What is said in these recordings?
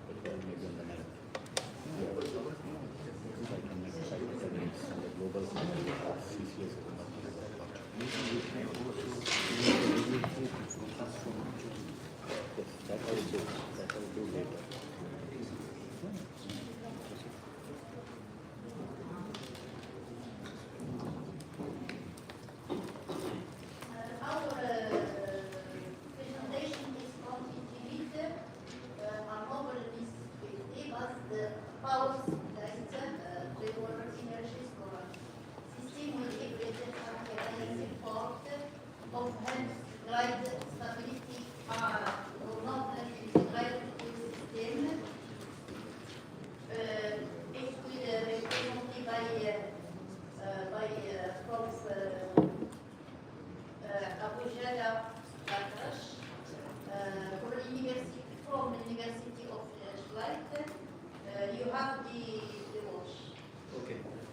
prefer maybe on the net. I can make site against the global CCS. Yes, that I will do. That I will do later.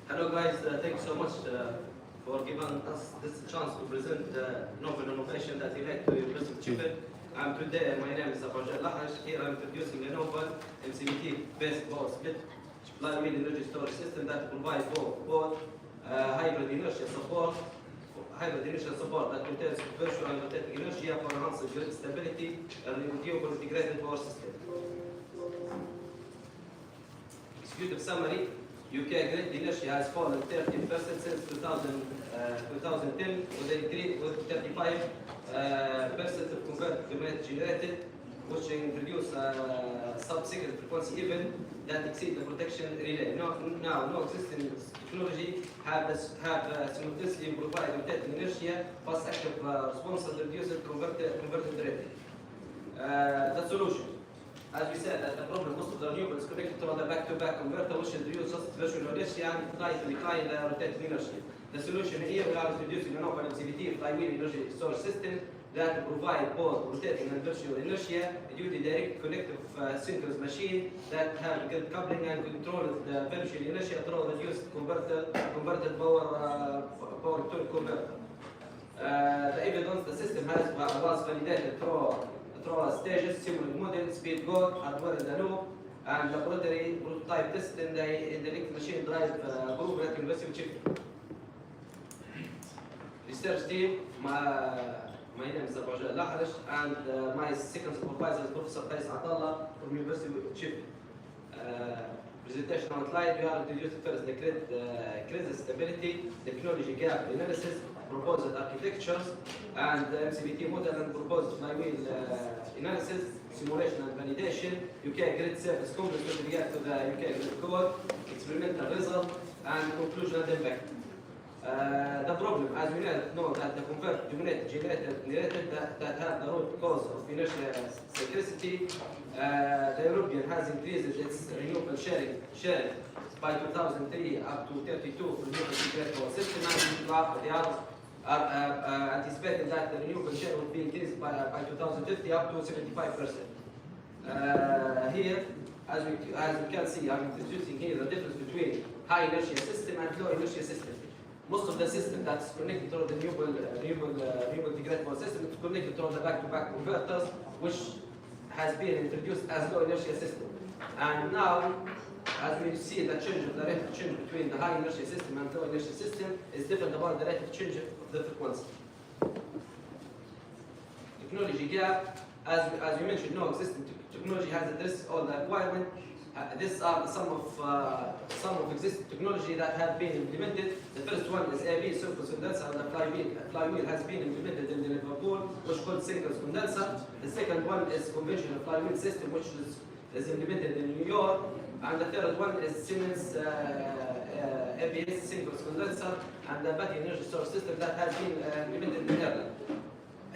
Hello guys, thank you so much for giving us this chance to present novel innovation that relate to University of Chipre. And today my name is Abu Lahash. Here I'm introducing a novel MCVT based power split flywheel energy storage system that provides both hybrid inertia support that contains virtual and rotating inertia for enhancing grid stability and renewable integrated power system. Executive summary. UK grid inertia has fallen 13% since 2010, with an increase with 35% of converted kilometer generated, which introduce sub-second frequency event that exceed the protection relay. No existing technology have simultaneously provide rotating inertia, fast active response and reduced converted rating. The solution. As we said, that the problem most of the renewables connected to the back-to-back converter, which introduces just virtual inertia and try to decline the rotating inertia. The solution here, we are introducing a novel MCVT flywheel energy storage system that provide both rotating and virtual inertia due to direct connective synchronous machine that have grid coupling and control the virtual inertia through reduced converted power to converter. The evidence the system was validated through stages, simulated model, speed code, hardware in the loop, and laboratory prototype test in the electric machine drive group at University of Chipre. Research team, my name is Abu Laharish, and my second supervisor is Professor Qais Atalla from University of Chipre. Presentation outline, we are introduced first the grid stability, technology gap analysis, proposed architectures, and the MCVT model and proposed flywheel analysis, simulation and validation, UK grid service complex with regard to the UK grid code, experimental result, and conclusion and impact. The problem, as we know that the converter generated that have the root cause of inertia scarcity, the European has increased its renewable sharing by 2003 up to 32 for renewable integrated power system, and the others are anticipating that the renewable share will be increased by 2050 up to 75%. Here, as we can see, I'm introducing here the difference between high inertia system and low inertia system. Most of the system that's connected to the renewable integrated power system is connected to the back-to-back converters, which has been introduced as low inertia system. And now, as we see the change of the rate of change between the high inertia system and low inertia system is different about the rate of change of the frequency. Technology gap, as we mentioned, no existing technology has addressed all the requirements. These are some of existing technology that have been implemented. The first one is AB surface condenser, and the flywheel has been implemented in Liverpool, which is called synchronous condenser. The second one is conventional flywheel system, which is implemented in New York. And the third one is Siemens ABS synchronous condenser and the battery energy storage system that has been implemented in Ireland.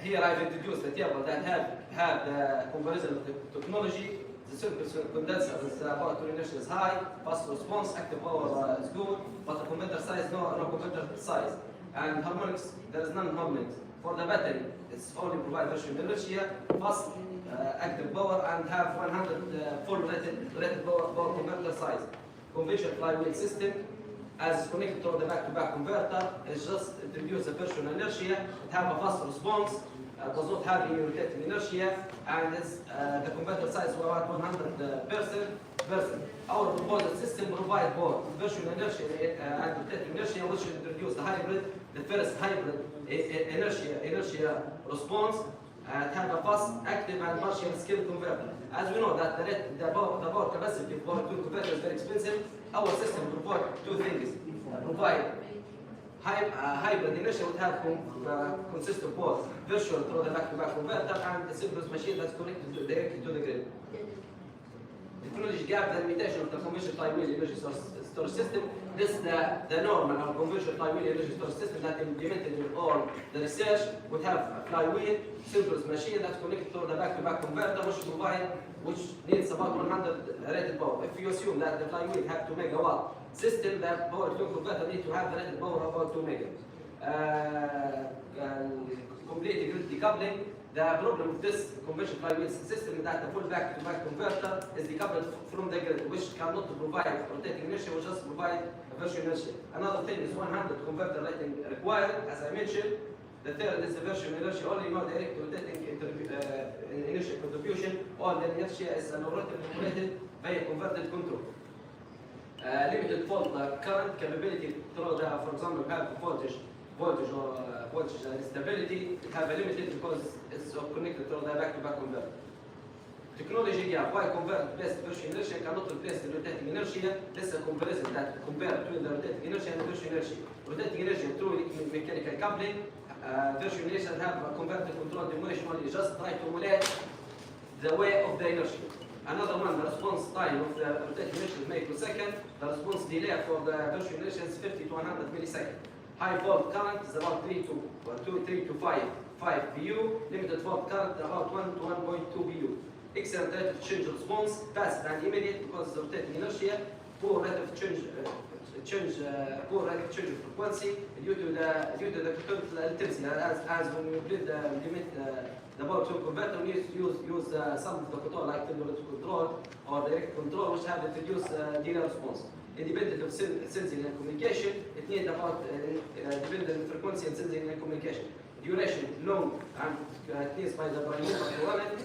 Here I've introduced the table that have the comparison of the technology. The synchronous condenser is about inertia is high, fast response, active power is good, but the converter size no converter size. And harmonics, there is none harmonics. For the battery, it's only provide virtual inertia, fast active power, and have 100 full rated power converter size. Conventional flywheel system, as connected to the back-to-back converter, is just introduce a virtual inertia, it have a fast response, does not have any rotating inertia, and the converter size is about 100%. Our proposed system provides both virtual inertia and rotating inertia, which introduce the hybrid, the first hybrid inertia response, and have a fast, active, and partial scale converter. As we know that the power capacity for two converter is very expensive, our system provides two things. Provide hybrid inertia would have consist of both virtual through the back-to-back converter and a synchronous machine that's connected directly to the grid. Technology gap the limitation of the conventional flywheel energy storage system. This is the normal or conventional flywheel energy storage system that implemented in all the research would have a flywheel synchronous machine that's connected to the back-to-back converter which needs about 100 rated power. If you assume that the flywheel have 2 megawatt system, the power converter need to have the rated power about 2 mega. Complete grid decoupling. The problem with this conventional flywheel system is that the full back-to-back converter is decoupled from the grid, which cannot provide rotating inertia, which just provide a virtual inertia. Another thing is 100 converter rating required, as I mentioned. The third is the virtual inertia, only no direct rotating inertia contribution. All the inertia is regulated by a converted control. Limited fault current capability through the, for example, have voltage or voltage stability, have a limited because it's connected to the back-to-back converter. Technology gap, why convert best virtual inertia cannot replace the rotating inertia? This is a comparison that compare between the rotating inertia and the virtual inertia. Rotating inertia through mechanical coupling, virtual inertia have a converter control demolition only just try to emulate the way of the inertia. Another one, the response time of the rotating inertia is microsecond. The response delay for the virtual inertia is 50 to 100 milliseconds. High volt current is about 3 to 5 BU. Limited volt current about 1 to 1.2 BU. Excellent rate of change response, fast and immediate because of rotating inertia. Poor rate of change of frequency due to the total intensity. As when we build the power to converter, we use some of the control like temperature control or direct control, which have introduced delay response. Independent of sensing and communication, it needs about dependent frequency and sensing and communication. Duration long and it needs by the primary to run it.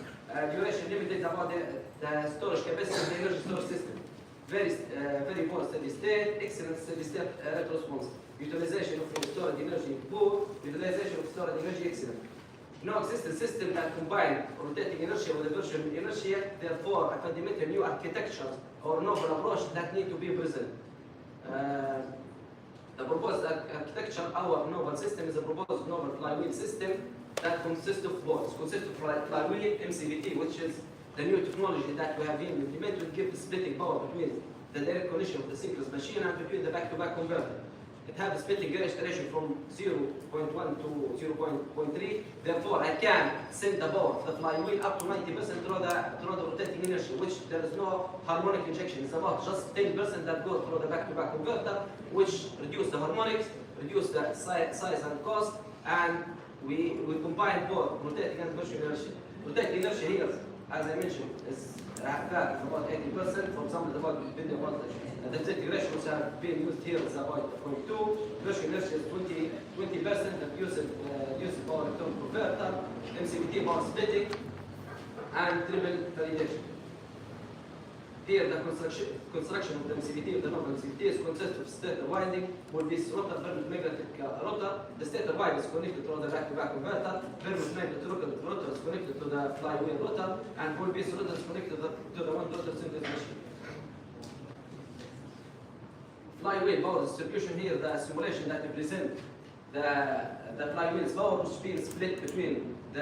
Duration limited about the storage capacity of the energy storage system. Very poor steady state, excellent steady state rate response. Utilization of stored energy poor, utilization of stored energy excellent. No existing system that combine rotating inertia with the virtual inertia, therefore a fundamental new architectures or novel approach that need to be present. The proposed architecture, our novel system is a proposed novel flywheel system that consists of both. It consists of flywheel MCVT, which is the new technology that we have been implemented to give the splitting power between the direct connection of the synchronous machine and between the back-to-back converter. It has a splitting ratio from 0.1 to 0.3. Therefore, I can send the power of the flywheel up to 90% through the rotating inertia, which there is no harmonic injection. It's about just 10% that goes through the back-to-back converter, which reduce the harmonics, reduce the size and cost, and we combine both rotating and virtual inertia. Rotating inertia here, as I mentioned, is about 80%. For example, the exact ratio which have been used here is about 0.2. Virtual inertia is 20% of use power electron converter, MCVT power splitting, and triple validation. Here, the construction of the MCVT, of the novel MCVT, consists of stator winding, will be rotor, magnetic rotor. The stator winding is connected to the back-to-back converter. Magnetic rotor is connected to the flywheel rotor, and full piece rotor is connected to the one rotor synchronous machine. Flywheel power distribution here, the simulation that we present, the flywheel's power which being split between the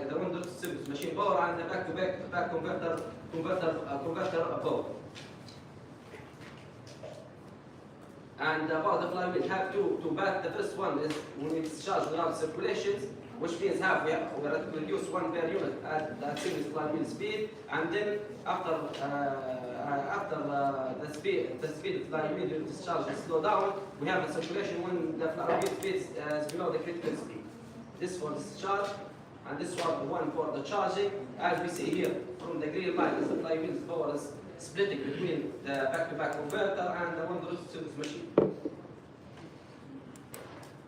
one rotor synchronous machine power and the back-to-back converter power. And about the flywheel, have two paths. The first one is when it's charged without circulations, which means we reduce 1 per unit at single flywheel speed, and then after the speed of flywheel discharge is slow down, we have a circulation when the flywheel speed is below the critical speed. This for discharge, and this one for the charging. As we see here from the green line, is the flywheel's power is splitting between the back-to-back converter and the one rotor synchronous machine.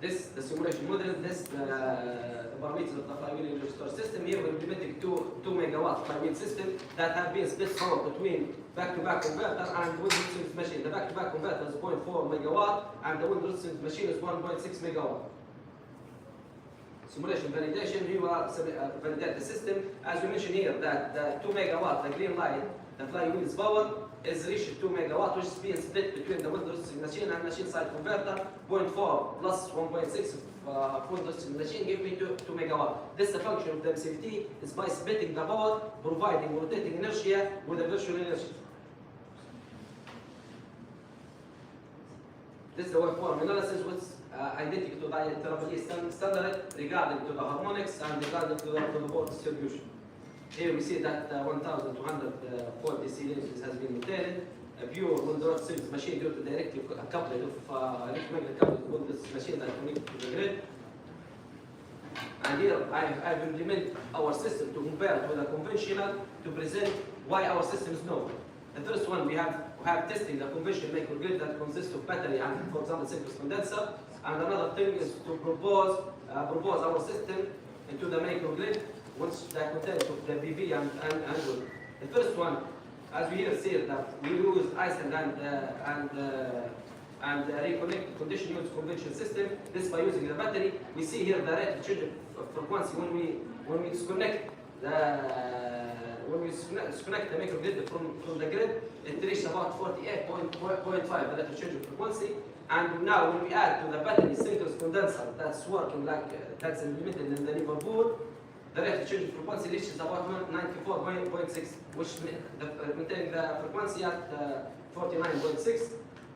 This the simulation model. This the parameters of the flywheel energy storage system. Here we're implementing 2 megawatt flywheel system that have been split forward between back-to-back converter and wind resistance machine. The back-to-back converter is 0.4 megawatt and the wind resistance machine is 1.6 megawatt. Simulation validation, we will validate the system. As we mentioned here, that the 2 megawatt, the green light, the flywheel's power is reached 2 megawatt, which is being split between the wind resisting machine and machine side converter. 0.4 plus 1.6 of wind resisting machine give me 2 megawatt. This is the function of the MCVT is by splitting the power, providing rotating inertia with a virtual energy. This is the waveform analysis, which identical to the IEEE standard regarding to the harmonics and regarding to the ball distribution. Here we see that 1,240 series has been obtained. A pure wind series machine due to directly coupling of electromagnetic coupling with this machine that connected to the grid. And here I've implemented our system to compare it with a conventional to present why our system is novel. The first one, we have testing the conventional microgrid that consists of battery and, for example, synchronous condenser. And another thing is to propose our system into the microgrid, which the content of the PV and wind. The first one, as we here see that we use Iceland and reconnect condition use conventional system. This by using the battery. We see here the rate of change of frequency when we disconnect the microgrid from the grid, it reaches about 48.5 the rate of change of frequency. And now when we add to the battery synchronous condenser that's working like that's implemented in the Liverpool, the rate of change of frequency reaches about 94.6, which maintaining the frequency at 49.6.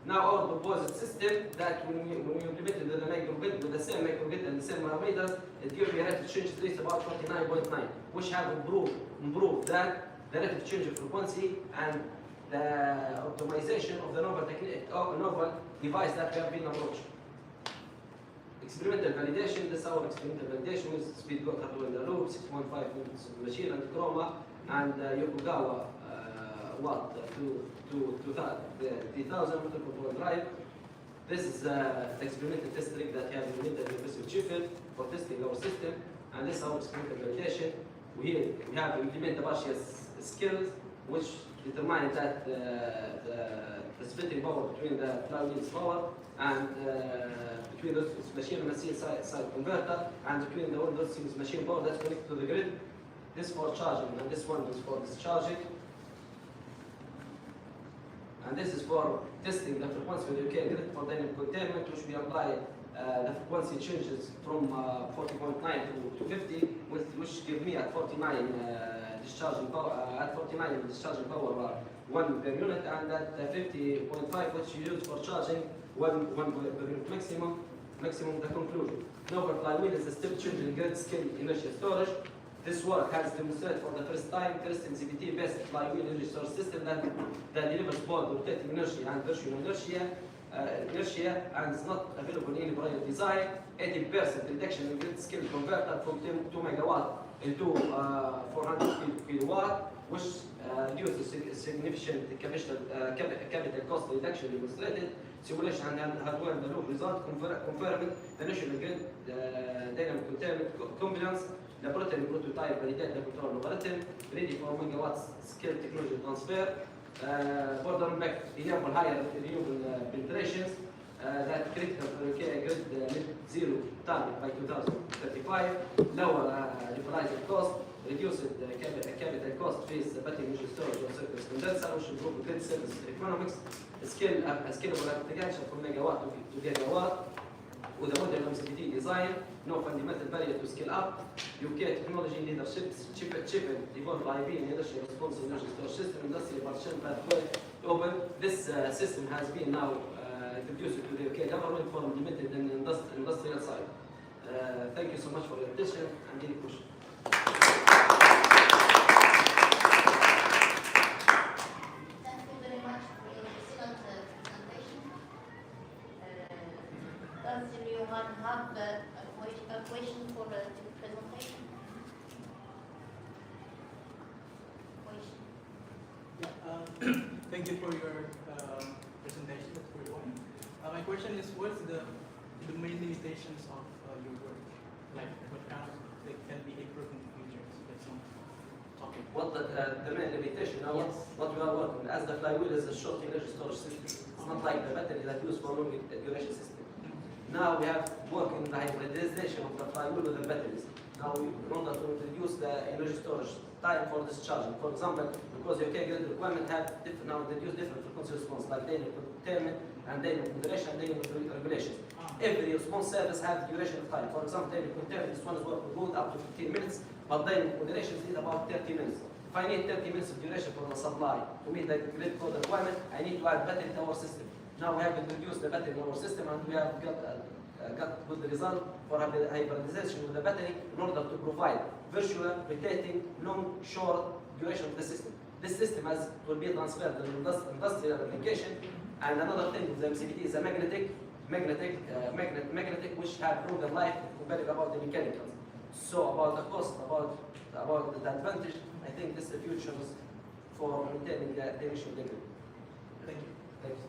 Now our proposed system that when we implemented the microgrid with the same microgrid and the same parameters, it gives me a rate of change at least about 49.9, which have improved that the rate of change of frequency and the optimization of the novel device that we have been approaching. Experimental validation, this is our experimental validation with speed got up in the loop, 6.5 machine and chroma and Yokogawa watt to 3000 multiple drive. This is the experimental test rig that we have implemented at the University of Sheffield for testing our system, and this is our experimental validation. We have implemented partial skills which determine that the splitting power between the flywheel's power and between the machine and machine side converter and between the wind resisting machine power that's connected to the grid. This for charging and this one is for discharging. And this is for testing the frequency with the UK grid for dynamic containment, which we apply the frequency changes from 40.9 to 50, which give me at 49 discharging power 1 per unit, and at 50.5, which you use for charging 1 per unit maximum. The conclusion. Novel flywheel is a step change in grid scale inertia storage. This work has demonstrated for the first time first MCVT-based flywheel energy storage system that delivers both rotating inertia and virtual inertia, and is not available in any prior design. 80% reduction in grid scale converter from 2 megawatt into 400 kilowatt, which reduces significant capital cost reduction demonstrated. Simulation and hardware in the loop result confirming the national grid dynamic containment compliance. Laboratory prototype validate the control algorithm ready for megawatts scale technology transfer. Further back enable higher renewable penetrations that critical for UK grid net zero target by 2035. Lower liberalized cost, reduced capital cost phase battery energy storage or surface condenser, which improve grid service economics. Scalable application from megawatt to gigawatt with a modern MCVT design. No fundamental barrier to scale up. UK technology leadership, cheaper, evolved IV and leadership responsive energy storage system, industrial partition pathway open. This system has been now introduced to the UK government for implemented in the industrial side. Thank you so much for your attention and any questions. Thank you very much for your excellent presentation. Does anyone have a question for the presentation? Thank you for your presentation. That's very fine. My question is, what's the the main limitations of your work, like what kind of they can be improved in the future. So that's one topic. What the main limitation now, Yes. what we are working as the flywheel is a short energy storage system. It's not like the battery that used for long duration system. Now we have working the hybridization of the flywheel with the batteries. Now we, in order to reduce the energy storage time for discharging, for example, because your grid requirement have different, now reduce different frequency response like dynamic containment and dynamic moderation and dynamic regulations. Every response service has duration of time. For example, dynamic containment, this one is working good up to 15 minutes, but dynamic moderation is about 30 minutes. If I need 30 minutes of duration for the supply to meet the grid code requirement, I need to add battery to our system. Now we have reduced the battery in our system and we have got good result for hybridization with the battery in order to provide virtual, rotating, long, short duration of the system. This system will be transferred to industrial application. And another thing with the MCBT is a magnetic which have proven life compared about the mechanicals. So about the cost, about the advantage, I think this is the future for maintaining the initial degree. Thank you. Thanks.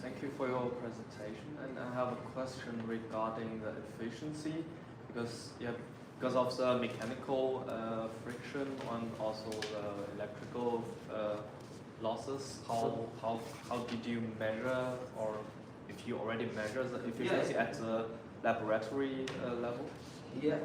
Thank you for your presentation, and I have a question regarding the efficiency, because of the mechanical friction and also the electrical losses. How did you measure, or if you already measure the efficiency at the laboratory level? Yeah.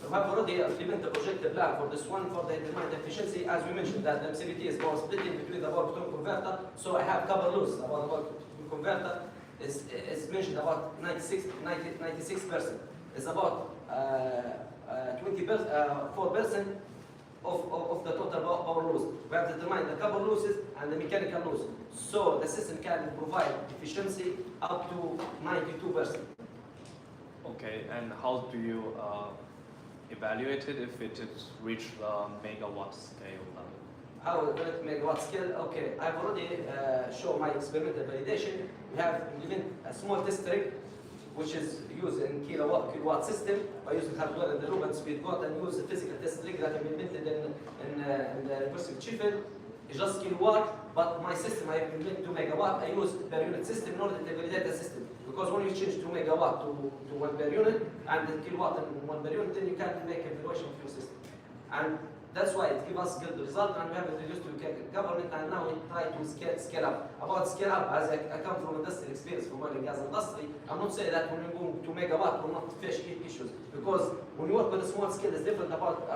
We have already implemented the projected plan for this one for the determined efficiency. As we mentioned, that the MCBT is more splitting between the power-to converter, so I have couple loss about the power-to converter is mentioned about 96%. It's about 4% of the total power loss. We have determined the couple losses and the mechanical loss. So the system can provide efficiency up to 92%. Okay, and how do you evaluate it if it is reached the megawatt scale level? How will it megawatt scale? Okay, I've already shown my experimental validation. We have implemented a small test rig, which is used in kilowatt system by using hardware in the loop and speed code, and use a physical test rig that I implemented in the University of Sheffield. It's just kilowatt, but my system I implemented 2 megawatt. I use per unit system in order to validate the system. Because when you change 2 megawatt to 1 per unit and the kilowatt and 1 per unit, then you can't make evaluation of your system. And that's why it gives us good result, and we have introduced to government, and now we try to scale up. About scale up, as I come from industrial experience from oil and gas industry, I'm not saying that when you go to megawatt will not face issues, because when you work with a small scale, it's different about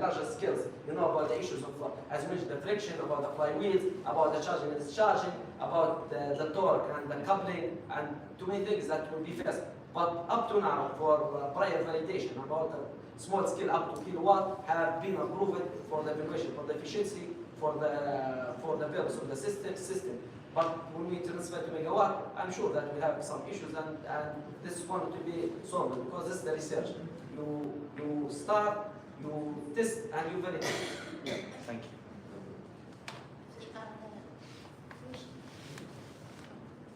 larger scales. You know about the issues of, as mentioned, the friction, about the flywheels, about the charging and discharging, about the torque and the coupling, and too many things that will be faced. But up to now, for prior validation about the small scale up to kilowatt have been approved for the evaluation, for the efficiency, for the purpose of the system. But when we transfer to megawatt, I'm sure that we have some issues, and this is going to be solved, because this is the research. You start, you test, and you validate. Yeah, thank you.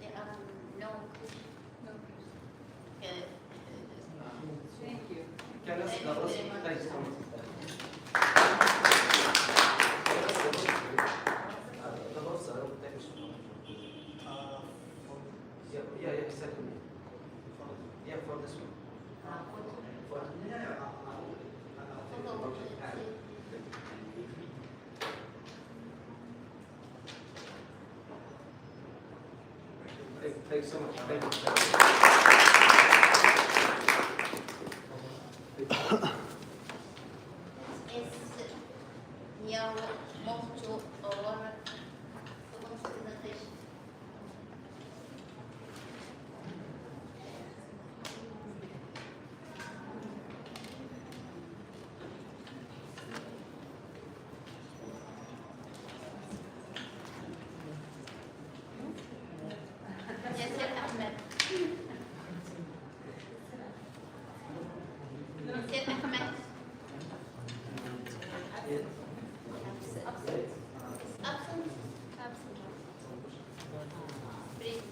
There are no questions. Okay. Thank you. Can I ask the first? Thanks so much. Yeah, exactly. Yeah, for this one. Thanks so much. Thank you. Miał mowczu o presentation. Yasir Ahmed. Yasir Ahmed. Absent. Breathe.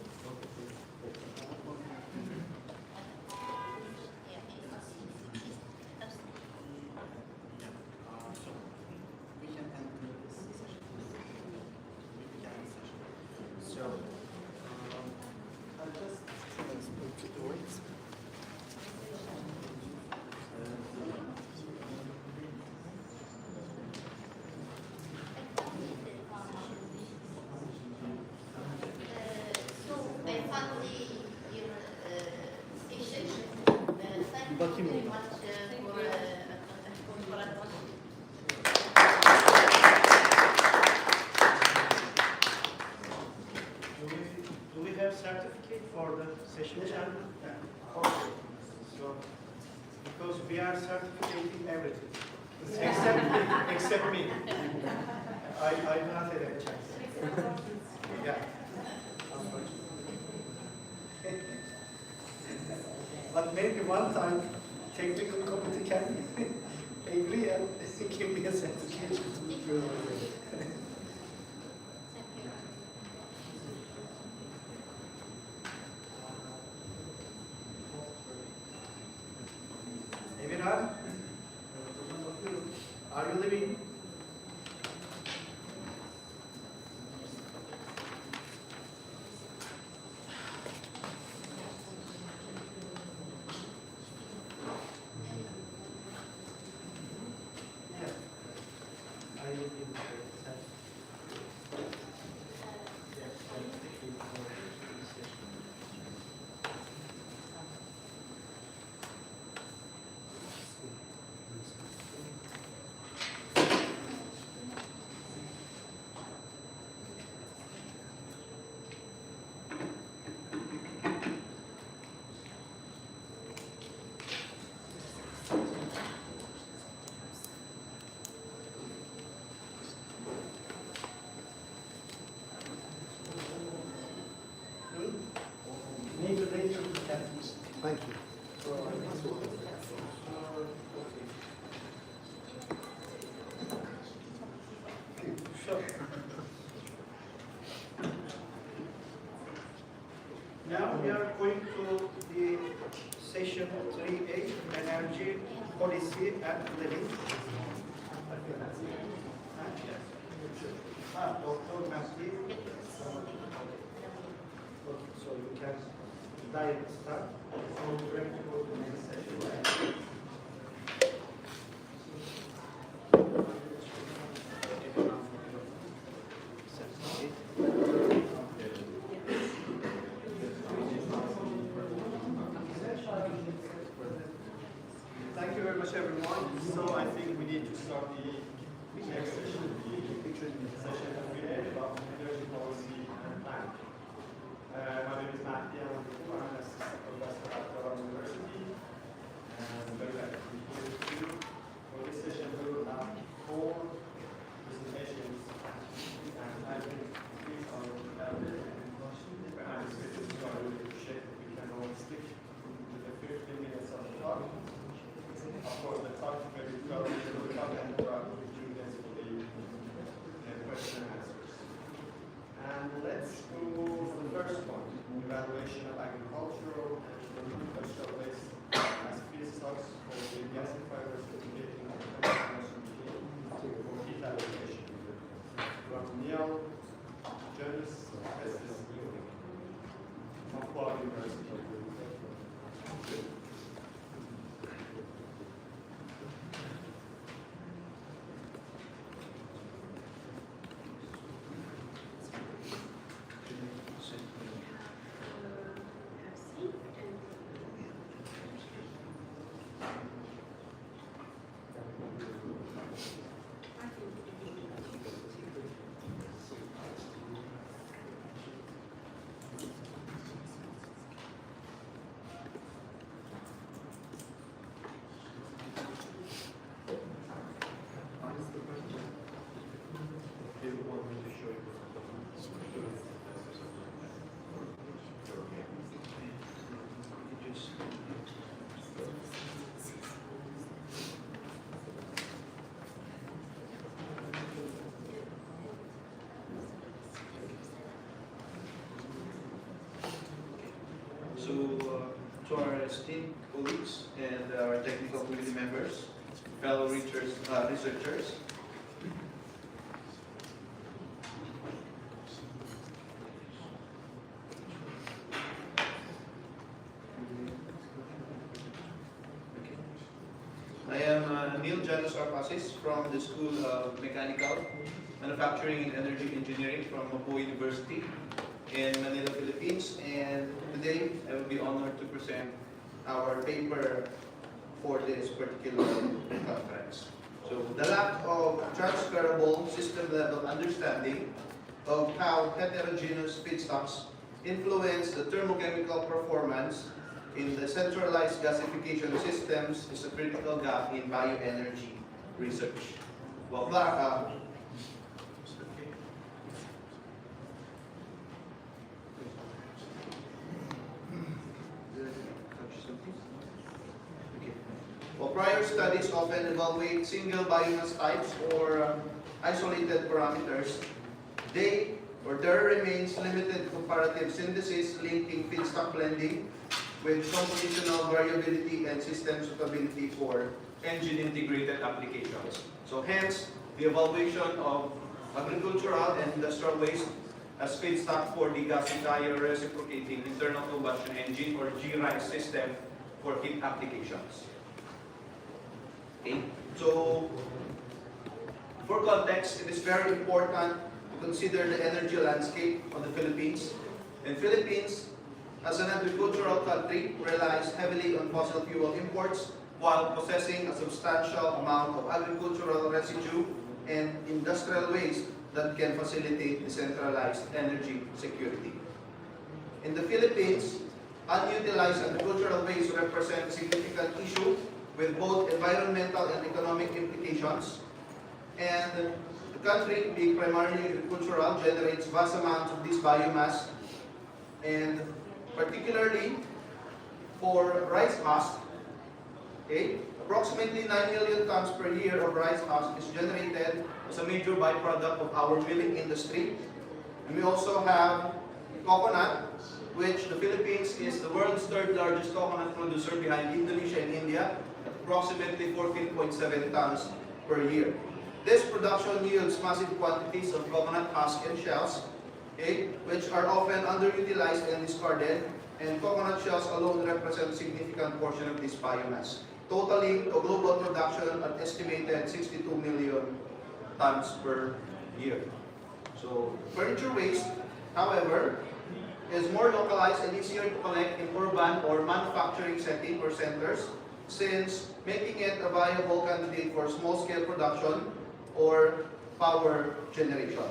So you very much for admission. Do we have certificate for the session chairman? Okay. So, because we are certificating everything, except me. I do not have a chance. Yeah. But maybe one time, technical committee can agree and give me a certification. Thank you. Emirhan, are you living? Yeah. I will give you that. Yes, thank you for this session. Need to raise your hand. Thank you. Sure. Now we are going to the session 3A, energy policy and living. Dr. Masli. So you can direct start. So we're going to go to the next session. Thank you very much, everyone. So I think we need to start the next session, session that we had about energy policy and plan. My name is Mahdi. I'm an assistant professor at Harvard University. And I'm very happy to be here with you. For this session, we will have 4 presentations. And I think these are perhaps it is not really appreciate that we can all stick to the 15 minutes of the talk. Of course, the talk may be covered in the talk and with students for the question and answers. And let's go to the first one, evaluation of agricultural and industrial waste as feedstocks for the gasifier certificating of for heat allocation. From Neil, Jonas, Estes, from Florida University. So, to our esteemed colleagues and our technical committee members, fellow researchers, I am Neil Janus Arpasis from the School of Mechanical, Manufacturing and Energy Engineering from Mapo University in Manila, Philippines. And today I will be honored to present our paper for this particular conference. So the lack of transferable system-level understanding of how heterogeneous feedstocks influence the thermochemical performance in the centralized gasification systems is a critical gap in bioenergy research. Well, prior studies often evaluate single biomass types or isolated parameters. There remains limited comparative synthesis linking feedstock blending with compositional variability and system suitability for engine integrated applications. So hence, the evaluation of agricultural and industrial waste as feedstock for the gasifier reciprocating internal combustion engine or GRICE system for heat applications. Okay, so for context, it is very important to consider the energy landscape of the Philippines. In Philippines, as an agricultural country, relies heavily on fossil fuel imports while possessing a substantial amount of agricultural residue and industrial waste that can facilitate decentralized energy security. In the Philippines, unutilized agricultural waste represent a significant issue with both environmental and economic implications. And the country, being primarily agricultural, generates vast amounts of this biomass, and particularly for rice husk, okay, approximately 9 million tons per year of rice husk is generated as a major byproduct of our milling industry. And we also have coconut, which the Philippines is the world's third largest coconut producer behind Indonesia and India, at approximately 14.7 tons per year. This production yields massive quantities of coconut husk and shells, okay, which are often underutilized and discarded, and coconut shells alone represent a significant portion of this biomass, totaling a global production at estimated 62 million tons per year. So furniture waste, however, is more localized and easier to collect in urban or manufacturing setting or centers, since making it a viable candidate for small-scale production or power generation.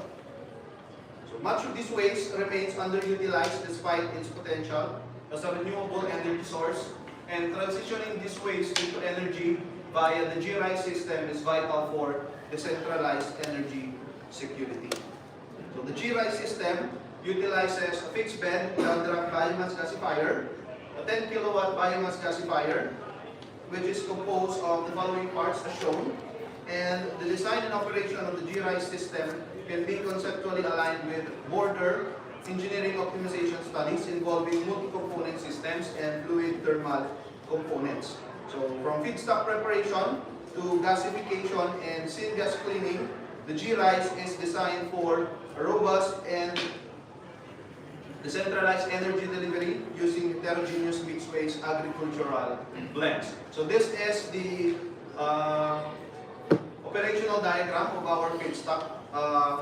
So much of this waste remains underutilized despite its potential as a renewable energy source, and transitioning this waste into energy via the GRI system is vital for decentralized energy security. So the GRI system utilizes a fixed bed ground-drop biomass gasifier, a 10 kilowatt biomass gasifier, which is composed of the following parts as shown, and the design and operation of the GRI system can be conceptually aligned with border engineering optimization studies involving multi-component systems and fluid thermal components. So from feedstock preparation to gasification and syngas cleaning, the GRICE is designed for a robust and decentralized energy delivery using heterogeneous mixed waste agricultural blends. So this is the operational diagram of our feedstock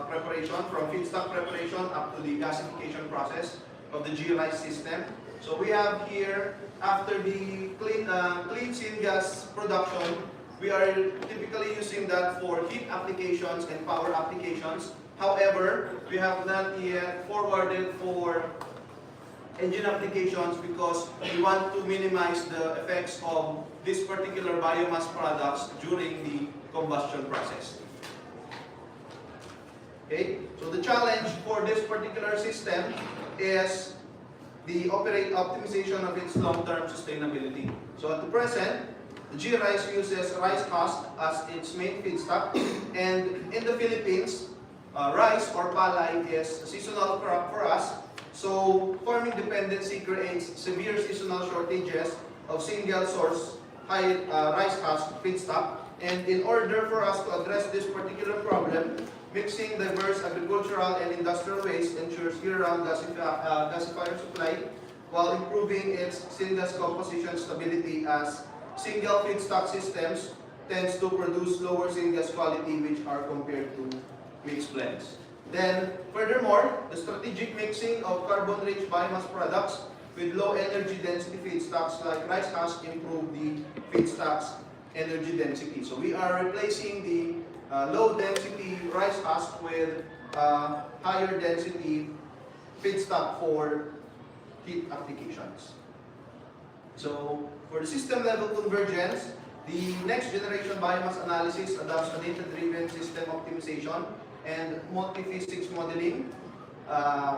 preparation, from feedstock preparation up to the gasification process of the GRI system. So we have here, after the clean syngas production, we are typically using that for heat applications and power applications. However, we have not yet forwarded for engine applications because we want to minimize the effects of this particular biomass products during the combustion process. Okay, so the challenge for this particular system is the optimization of its long-term sustainability. So at the present, the GRICE uses rice husk as its main feedstock, and in the Philippines, rice or palay is a seasonal crop for us. So farming dependency creates severe seasonal shortages of single source rice husk feedstock. And in order for us to address this particular problem, mixing diverse agricultural and industrial waste ensures year-round gasifier supply while improving its syngas composition stability, as single feedstock systems tends to produce lower syngas quality which are compared to mixed blends. Then, furthermore, the strategic mixing of carbon-rich biomass products with low energy density feedstocks like rice husk improve the feedstocks energy density. So we are replacing the low density rice husk with higher density feedstock for heat applications. So for the system level convergence, the next generation biomass analysis adopts a data-driven system optimization and multi-physics modeling,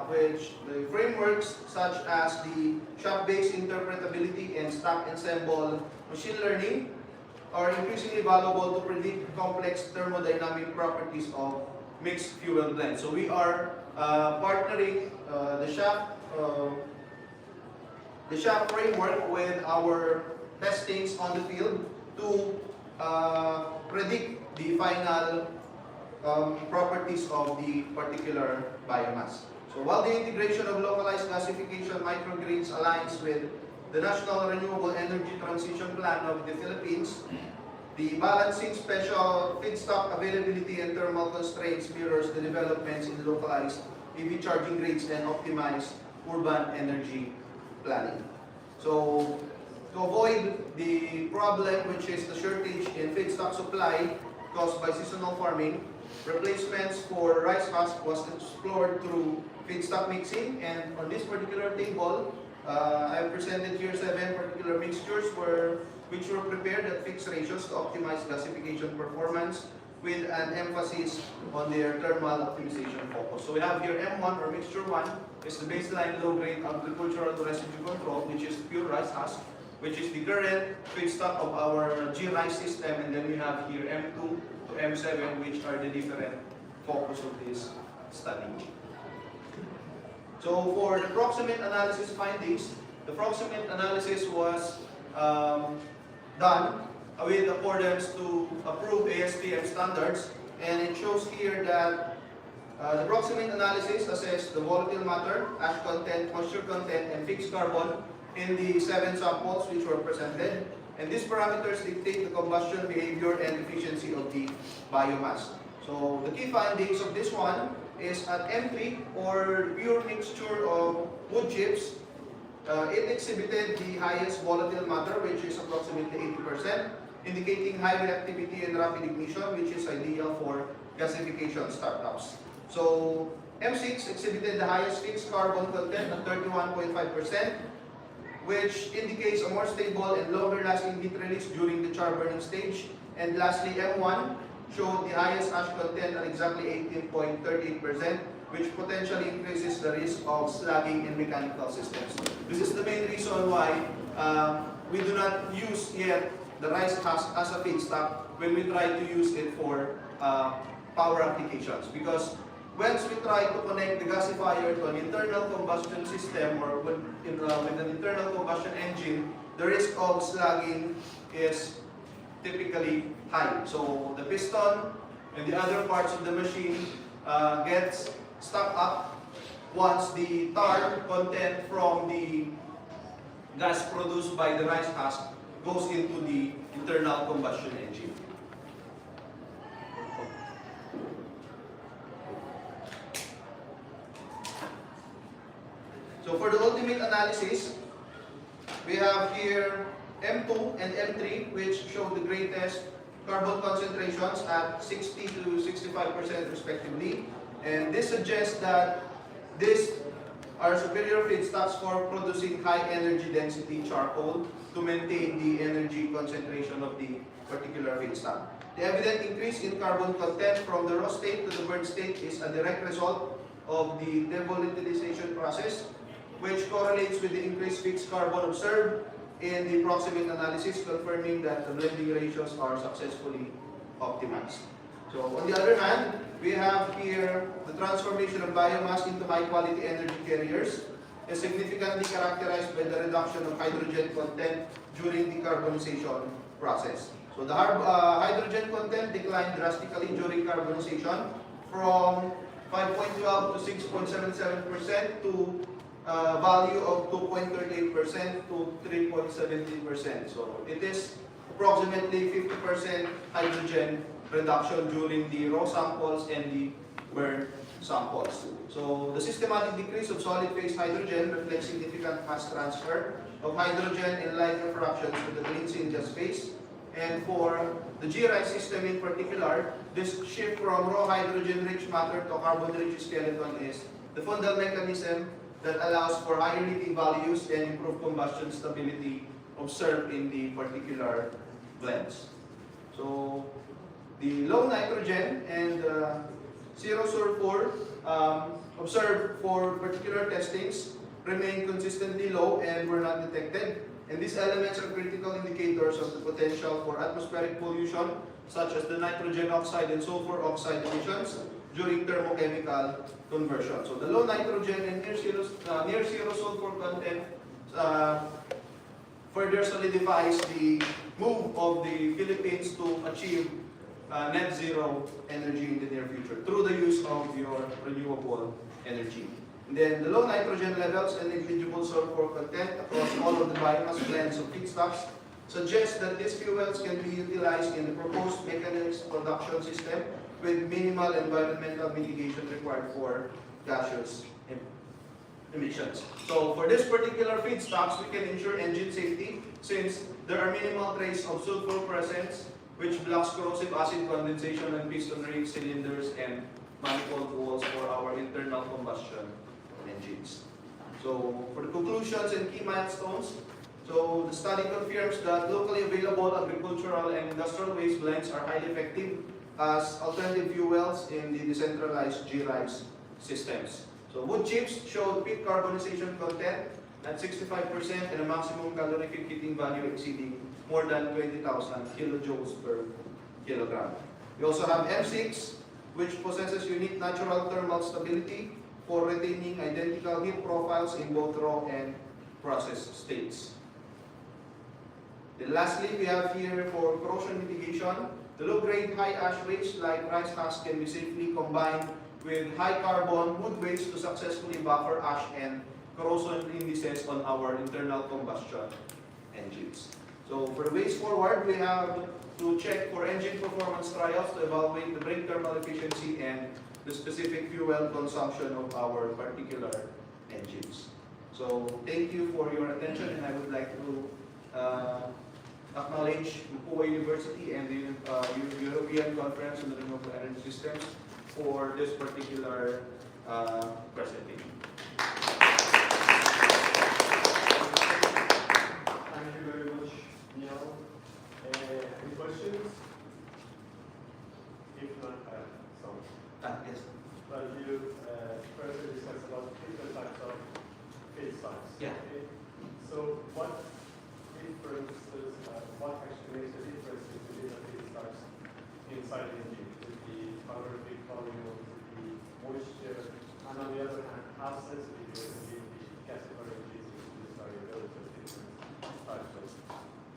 which the frameworks such as the shop-based interpretability and stack ensemble machine learning are increasingly valuable to predict complex thermodynamic properties of mixed fuel blends. So we are partnering the shop framework with our testings on the field to predict the final properties of the particular biomass. So while the integration of localized gasification microgrids aligns with the National Renewable Energy Transition Plan of the Philippines, the balancing special feedstock availability and thermal constraints mirrors the developments in localized EV charging grids and optimized urban energy planning. So to avoid the problem, which is the shortage in feedstock supply caused by seasonal farming, replacements for rice husk was explored through feedstock mixing, and on this particular table, I presented here 7 particular mixtures which were prepared at fixed ratios to optimize gasification performance with an emphasis on their thermal optimization focus. So we have here M1 or mixture 1 is the baseline low-grade agricultural residue control, which is pure rice husk, which is the current feedstock of our G-rice system, and then we have here M2 to M7, which are the different focus of this study. So for the proximate analysis findings, the proximate analysis was done with accordance to approved ASTM standards, and it shows here that the proximate analysis assessed the volatile matter, ash content, moisture content, and fixed carbon in the 7 samples which were presented, and these parameters dictate the combustion behavior and efficiency of the biomass. So the key findings of this one is at M3, or pure mixture of wood chips, it exhibited the highest volatile matter, which is approximately 80%, indicating high reactivity and rapid ignition, which is ideal for gasification startups. So M6 exhibited the highest fixed carbon content at 31.5%, which indicates a more stable and longer lasting heat release during the char burning stage. And lastly, M1 showed the highest ash content at exactly 18.38%, which potentially increases the risk of slugging in mechanical systems. This is the main reason why we do not use yet the rice husk as a feedstock when we try to use it for power applications, because once we try to connect the gasifier to an internal combustion system or with an internal combustion engine, the risk of slugging is typically high. So the piston and the other parts of the machine gets stuck up once the tar content from the gas produced by the rice husk goes into the internal combustion engine. So for the ultimate analysis, we have here M2 and M3, which show the greatest carbon concentrations at 60 to 65% respectively. And this suggests that these are superior feedstocks for producing high energy density charcoal to maintain the energy concentration of the particular feedstock. The evident increase in carbon content from the raw state to the burnt state is a direct result of the devolatilization process, which correlates with the increased fixed carbon observed in the proximate analysis, confirming that the blending ratios are successfully optimized. So on the other hand, we have here the transformation of biomass into high-quality energy carriers is significantly characterized by the reduction of hydrogen content during the carbonization process. So the hydrogen content declined drastically during carbonization from 5.12 to 6.77% to value of 2.38% to 3.17%. So it is approximately 50% hydrogen reduction during the raw samples and the burn samples. So the systematic decrease of solid phase hydrogen reflects significant mass transfer of hydrogen in lighter fractions to the clean syngas phase. And for the GRI system in particular, this shift from raw hydrogen-rich matter to carbon-rich skeleton is the fundamental mechanism that allows for higher heating values and improved combustion stability observed in the particular blends. So the low nitrogen and zero sulfur observed for particular testings remain consistently low and were not detected. And these elements are critical indicators of the potential for atmospheric pollution, such as the nitrogen oxide and sulfur oxide emissions during thermochemical conversion. So the low nitrogen and near zero sulfur content further solidifies the move of the Philippines to achieve net zero energy in the near future through the use of your renewable energy. And then the low nitrogen levels and negligible sulfur content across all of the biomass blends of feedstocks suggest that these fuels can be utilized in the proposed mechanized production system with minimal environmental mitigation required for gaseous emissions. So for this particular feedstocks, we can ensure engine safety since there are minimal trace of sulfur presence, which blocks corrosive acid condensation on piston rings, cylinders, and manifold walls for our internal combustion engines. So for the conclusions and key milestones, so the study confirms that locally available agricultural and industrial waste blends are highly effective as alternative fuels in the decentralized GRIS systems. So wood chips showed peak carbonization content at 65% and a maximum calorific heating value exceeding more than 20,000 kilojoules per kilogram. We also have M6, which possesses unique natural thermal stability for retaining identical heat profiles in both raw and processed states. Then lastly, we have here for corrosion mitigation, the low-grade high ash waste like rice husk can be safely combined with high carbon wood waste to successfully buffer ash and corrosion indices on our internal combustion engines. So for the ways forward, we have to check for engine performance trials to evaluate the brake thermal efficiency and the specific fuel consumption of our particular engines. So thank you for your attention, and I would like to acknowledge Mapua University and the European Conference on the Renewable Energy Systems for this particular presentation. Thank you very much, Neil. Any questions? If not, some. Yes. Well, you further discussed about different types of feedstocks. Yeah. Okay. So what differences, what actually makes the difference in the different feedstocks inside the engine? Is it the calorific volume, is it the moisture, and on the other hand, how sensitive is the gasifier engines to this variability of different types of?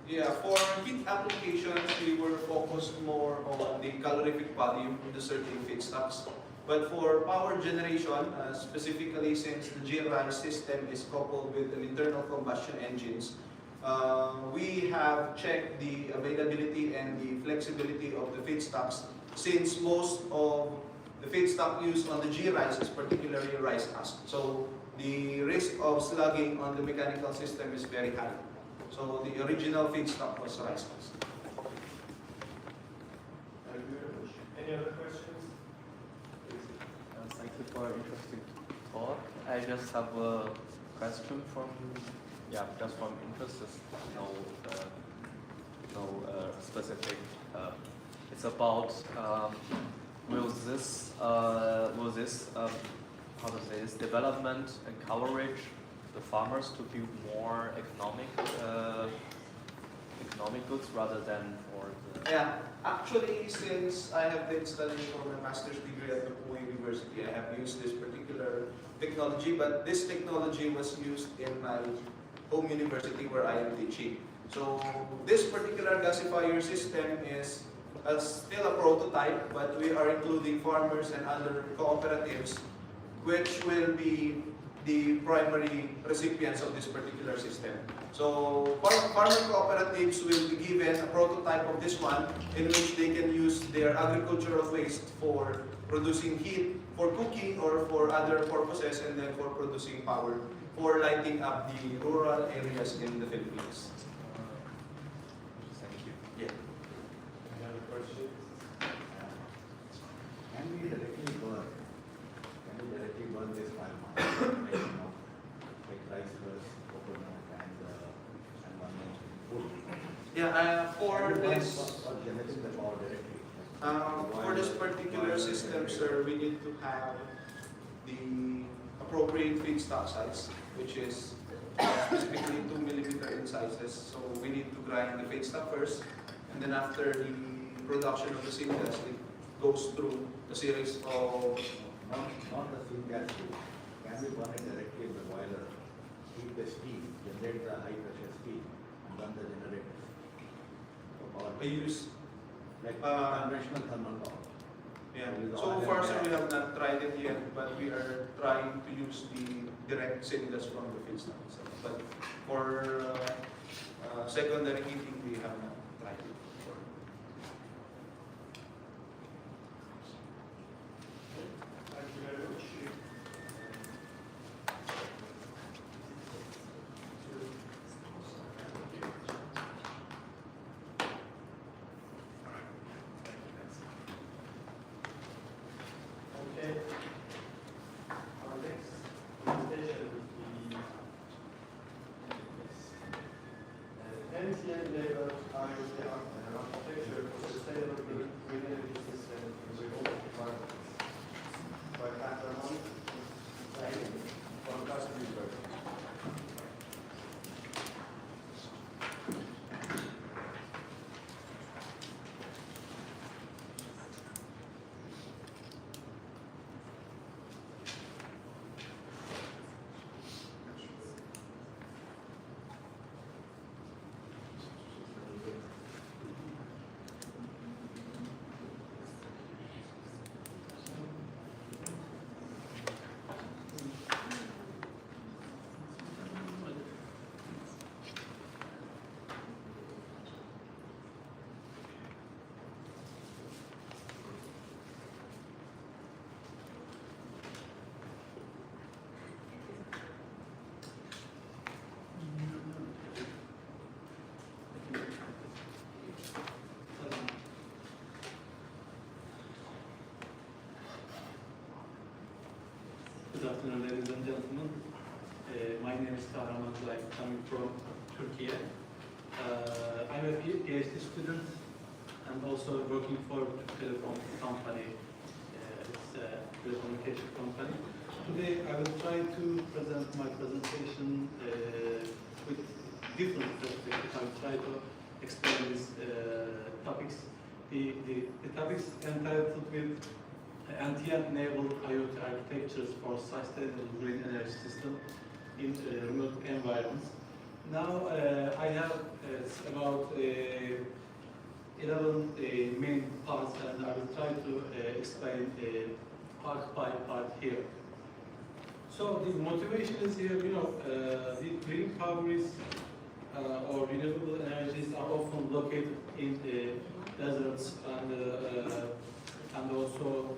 Yeah, for heat applications, we were focused more on the calorific volume of the certain feedstocks. But for power generation, specifically since the GRI system is coupled with an internal combustion engines, we have checked the availability and the flexibility of the feedstocks since most of the feedstock used on the GRIs is particularly rice husk. So the risk of slugging on the mechanical system is very high. So the original feedstock was rice husk. Thank you very much. Any other questions? Please. Thank you for an interesting talk. I just have a question from, just from interest. There's no specific. It's about will this how to say this development encourage the farmers to build more economic goods rather than for the. Yeah, actually, since I have been studying for my master's degree at Mapua University, I have used this particular technology, but this technology was used in my home university where I am teaching. So this particular gasifier system is still a prototype, but we are including farmers and other cooperatives, which will be the primary recipients of this particular system. So farmer cooperatives will be given a prototype of this one in which they can use their agricultural waste for producing heat, for cooking, or for other purposes, and then for producing power, for lighting up the rural areas in the Philippines. Thank you. Yeah. Any other questions? Can we directly burn this biomass? Like, like rice husk, coconut, and one more food. Yeah, for Can we burn this, or generating the power directly. for this particular system, sir, we need to have the appropriate feedstock size, which is specifically 2 millimeter in sizes. So we need to grind the feedstock first, and then after the production of the syngas, it goes through a series of Not the syngas. Can we burn it directly in the boiler? Heat the steam, generate the high pressure steam, and run the generators for power. use. Like uh, conventional thermal power. Yeah. So far, sir, we have not tried it yet, but we are trying to use the direct syngas from the feedstock itself. But for secondary heating, we have not tried it before. Thank you very much. Okay. Our next presentation will be NCN level IoT architecture for sustainable green energy system in remote environments by Catherine from Casablanca. Good afternoon, ladies and gentlemen. My name is Kahraman Zay, coming from Turkey. I'm a PhD student and also working for a telecom company. It's a telecommunication company. Today I will try to present my presentation with different perspectives. I will try to explain these topics. The topics entitled with NTN-enabled IoT architectures for sustainable green energy system in remote environments. Now I have about 11 main parts, and I will try to explain part by part here. So the motivation is here, the green power is or renewable energies are often located in deserts and also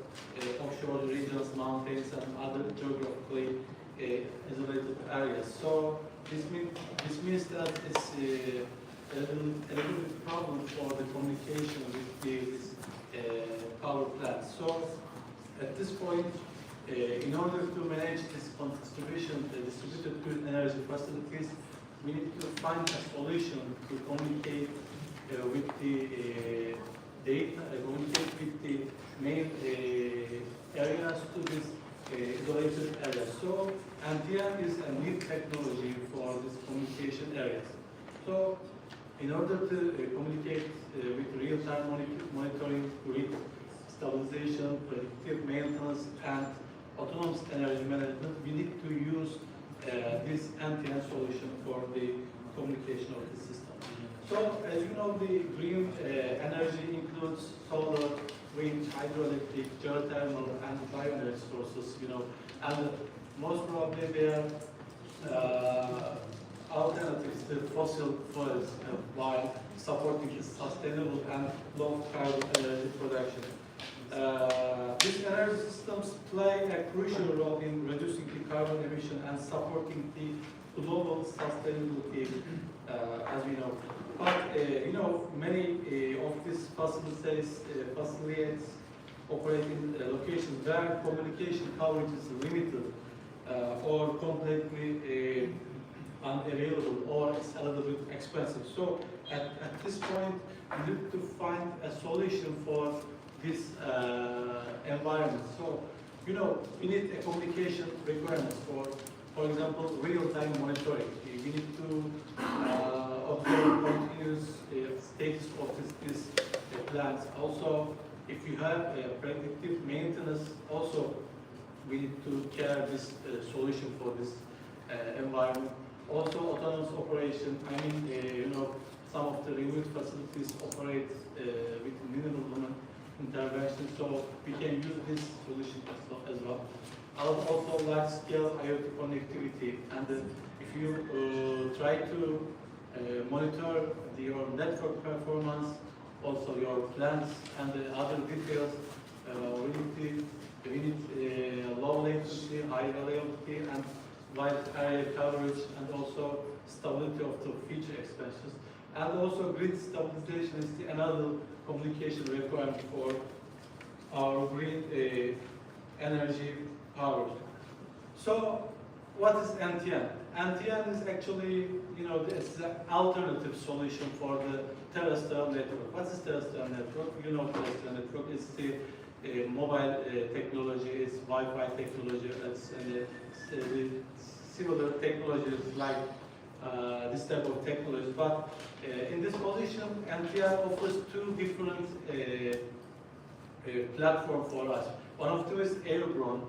offshore regions, mountains, and other geographically isolated areas. So this means that it's a little bit problem for the communication with these power plants. So at this point, in order to manage this distributed green energy facilities, we need to find a solution to communicate with the data, communicate with the main areas to this isolated areas. So NTN is a new technology for this communication areas. So in order to communicate with real-time monitoring, grid stabilization, predictive maintenance, and autonomous energy management, we need to use this NTN solution for the communication of the system. So, as you know, the green energy includes solar, wind, hydroelectric, geothermal, and bioenergy sources, and most probably they are alternatives to fossil fuels while supporting the sustainable and low carbon energy production. These energy systems play a crucial role in reducing the carbon emission and supporting the global sustainability, as we know. But many of these facilities operate in locations where communication coverage is limited or completely unavailable, or it's a little bit expensive. So at this point, we need to find a solution for this environment. So, we need a communication requirements for example, real-time monitoring. We need to observe continuous status of these plants. Also, if you have predictive maintenance, also we need to carry this solution for this environment. Also, autonomous operation. I mean, some of the remote facilities operate with minimal human intervention, so we can use this solution as well. Also, large-scale IoT connectivity, and if you try to monitor your network performance, also your plans and the other details, we need low latency, high reliability, and wide area coverage, and also stability of the feature expansions. And also grid stabilization is another communication requirement for our green energy power. So what is NTN? NTN is actually, it's an alternative solution for the terrestrial network. What is terrestrial network? Terrestrial network is the mobile technology, it's Wi-Fi technology, it's similar technologies like this type of technology. But in this position, NTN offers two different platforms for us. One of them is airborne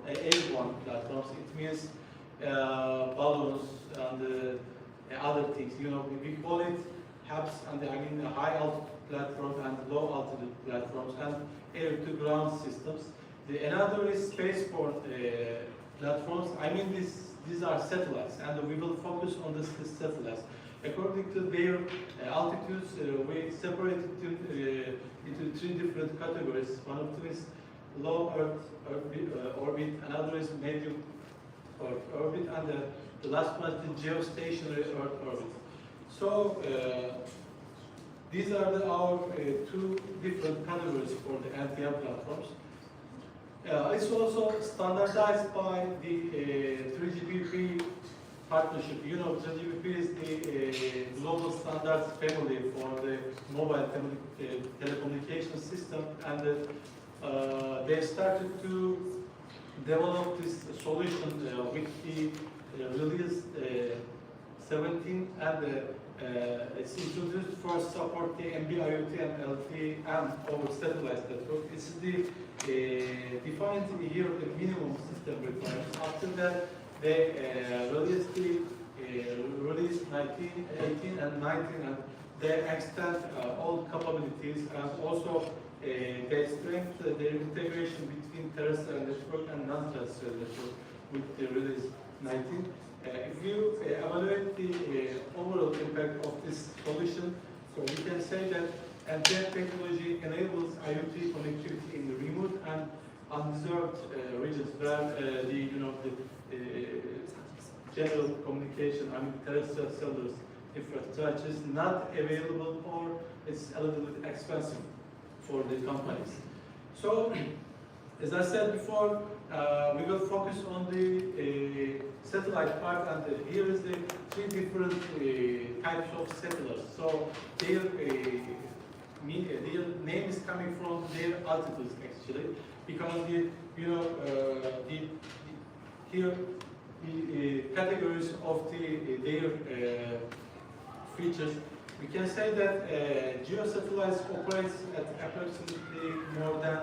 platforms. It means balloons and other things. We call it hubs, and high altitude platforms and low altitude platforms, and air to ground systems. Another is spaceport platforms. These are satellites, and we will focus on this satellites. According to their altitudes, we separate it into three different categories. One of them is low Earth orbit, another is medium Earth orbit, and the last one is the geostationary Earth orbit. So these are our two different categories for the NTN platforms. It's also standardized by the 3GPP partnership. 3GPP is the global standards family for the mobile telecommunication system, and they started to develop this solution with the release 17, and it's introduced for support the NB-IoT and LTE over satellite network. It's defined here the minimum system requirements. After that, they released release 19, 18, and 19, and they extend all capabilities, and also they strengthen their integration between terrestrial network and non-terrestrial network with the release 19. If you evaluate the overall impact of this solution, so we can say that NTN technology enables IoT connectivity in the remote and unserved regions where the general communication, terrestrial cellular infrastructure is not available, or it's a little bit expensive for the companies. So, as I said before, we will focus on the satellite part, and here is the three different types of satellites. So their name is coming from their altitudes actually, because here the categories of their features. We can say that geosatellites operates at approximately more than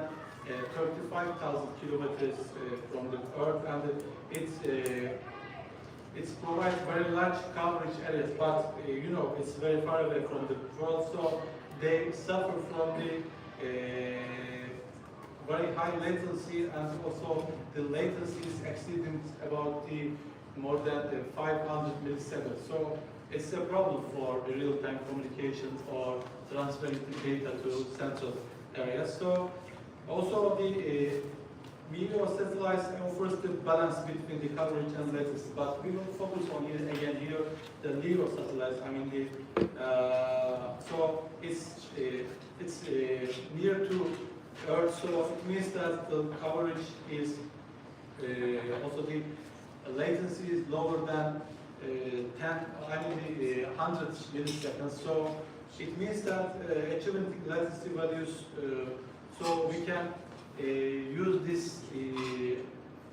35,000 kilometers from the Earth, and it provides very large coverage areas, but it's very far away from the world, so they suffer from the very high latency, and also the latency is exceeding about the more than 500 milliseconds. So it's a problem for the real-time communications or transferring the data to central areas. So also the video satellites offers the balance between the coverage and latency, but we will focus on here again here the LEO satellites. I mean the so it's near to Earth, so it means that the coverage is also the latency is lower than 100 milliseconds. So it means that achieving latency values, so we can use these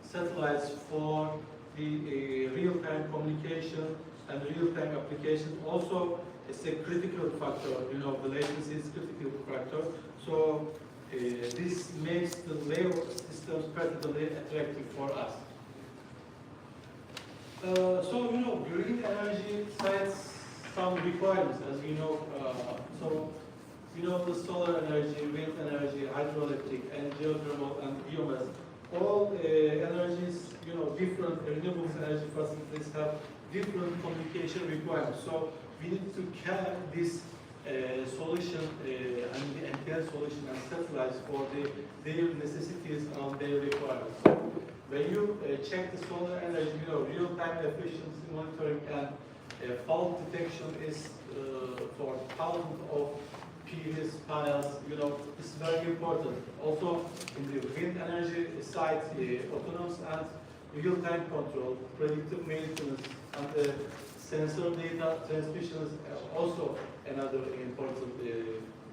satellites for the real-time communication and real-time application. Also, it's a critical factor. You know, the latency is a critical factor. So this makes the LEO systems particularly attractive for us. So, you know, green energy sets some requirements, as you know. So, you know, the solar energy, wind energy, hydroelectric, and geothermal and biomass, all energies, you know, different renewable energy facilities have different communication requirements. So we need to carry this solution and the entire solution and satellites for their necessities and their requirements. So when you check the solar energy, you know, real-time efficiency monitoring and fault detection is for thousands of PVs panels, you know, it's very important. Also, in the wind energy side, autonomous and real-time control, predictive maintenance, and sensor data transmission is also another important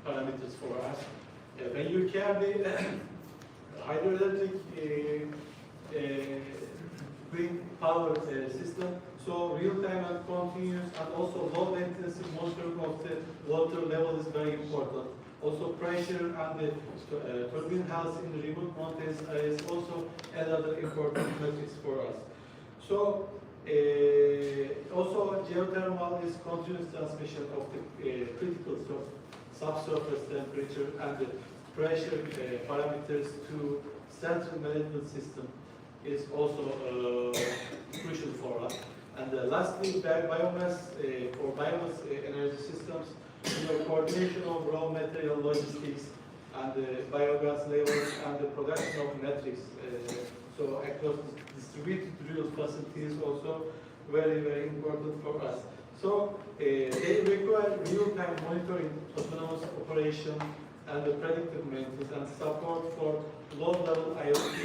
parameters for us. When you carry the hydroelectric green power system, so real-time and continuous and also low latency monitoring of the water level is very important. Also pressure and the turbine health in the remote mountains is also another important metrics for us. So also geothermal is continuous transmission of the critical subsurface temperature and the pressure parameters to central management system is also crucial for us. And lastly, biomass, for biomass energy systems, you know, coordination of raw material logistics and biogas levels and the production of metrics. So across distributed real facilities also very, very important for us. So they require real-time monitoring, autonomous operation, and the predictive maintenance and support for low-level IoT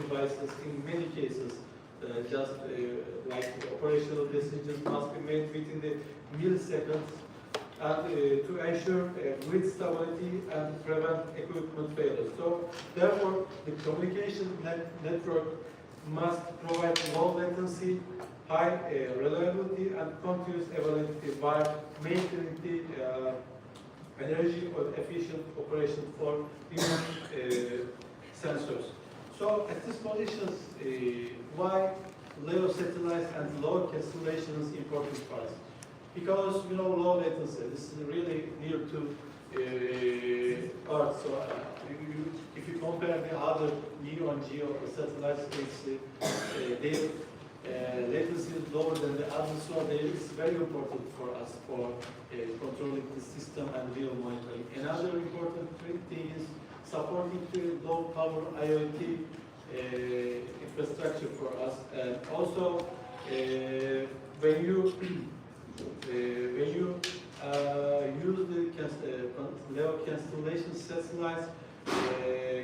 devices in many cases. Just like the operational decisions must be made within the milliseconds and to ensure grid stability and prevent equipment failure. So therefore, the communication network must provide low latency, high reliability, and continuous availability while maintaining the energy or efficient operation for human sensors. So at this positions, why LEO satellites and low cancellation is important for us? Because, you know, low latency, this is really near to Earth. So if you compare the other LEO and GEO satellites, their latency is lower than the others, so it's very important for us for controlling the system and real monitoring. Another important thing is supporting the low power IoT infrastructure for us, and also when you use the LEO constellation satellites,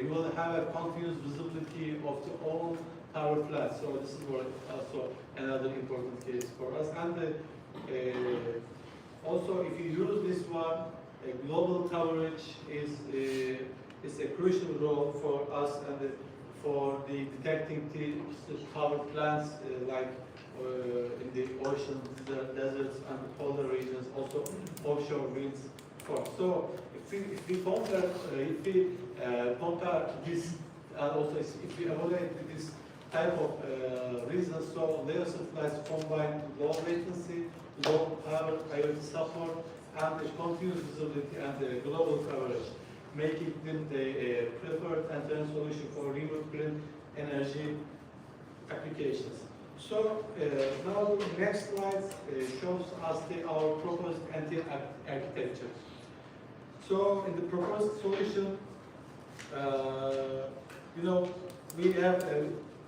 you will have a continuous visibility of the all power plants. So this is also another important case for us. And also, if you use this one, global coverage is a crucial role for us and for the detecting the power plants like in the oceans, the deserts, and the polar regions, also offshore winds. So if we compare this, and also if we evaluate this type of reasons, so LEO satellites combine low latency, low power IoT support, and the continuous visibility and the global coverage. making them the preferred end-to-end solution for renewable energy applications. So now the next slide shows us our proposed end-to-end architecture. So in the proposed solution, we have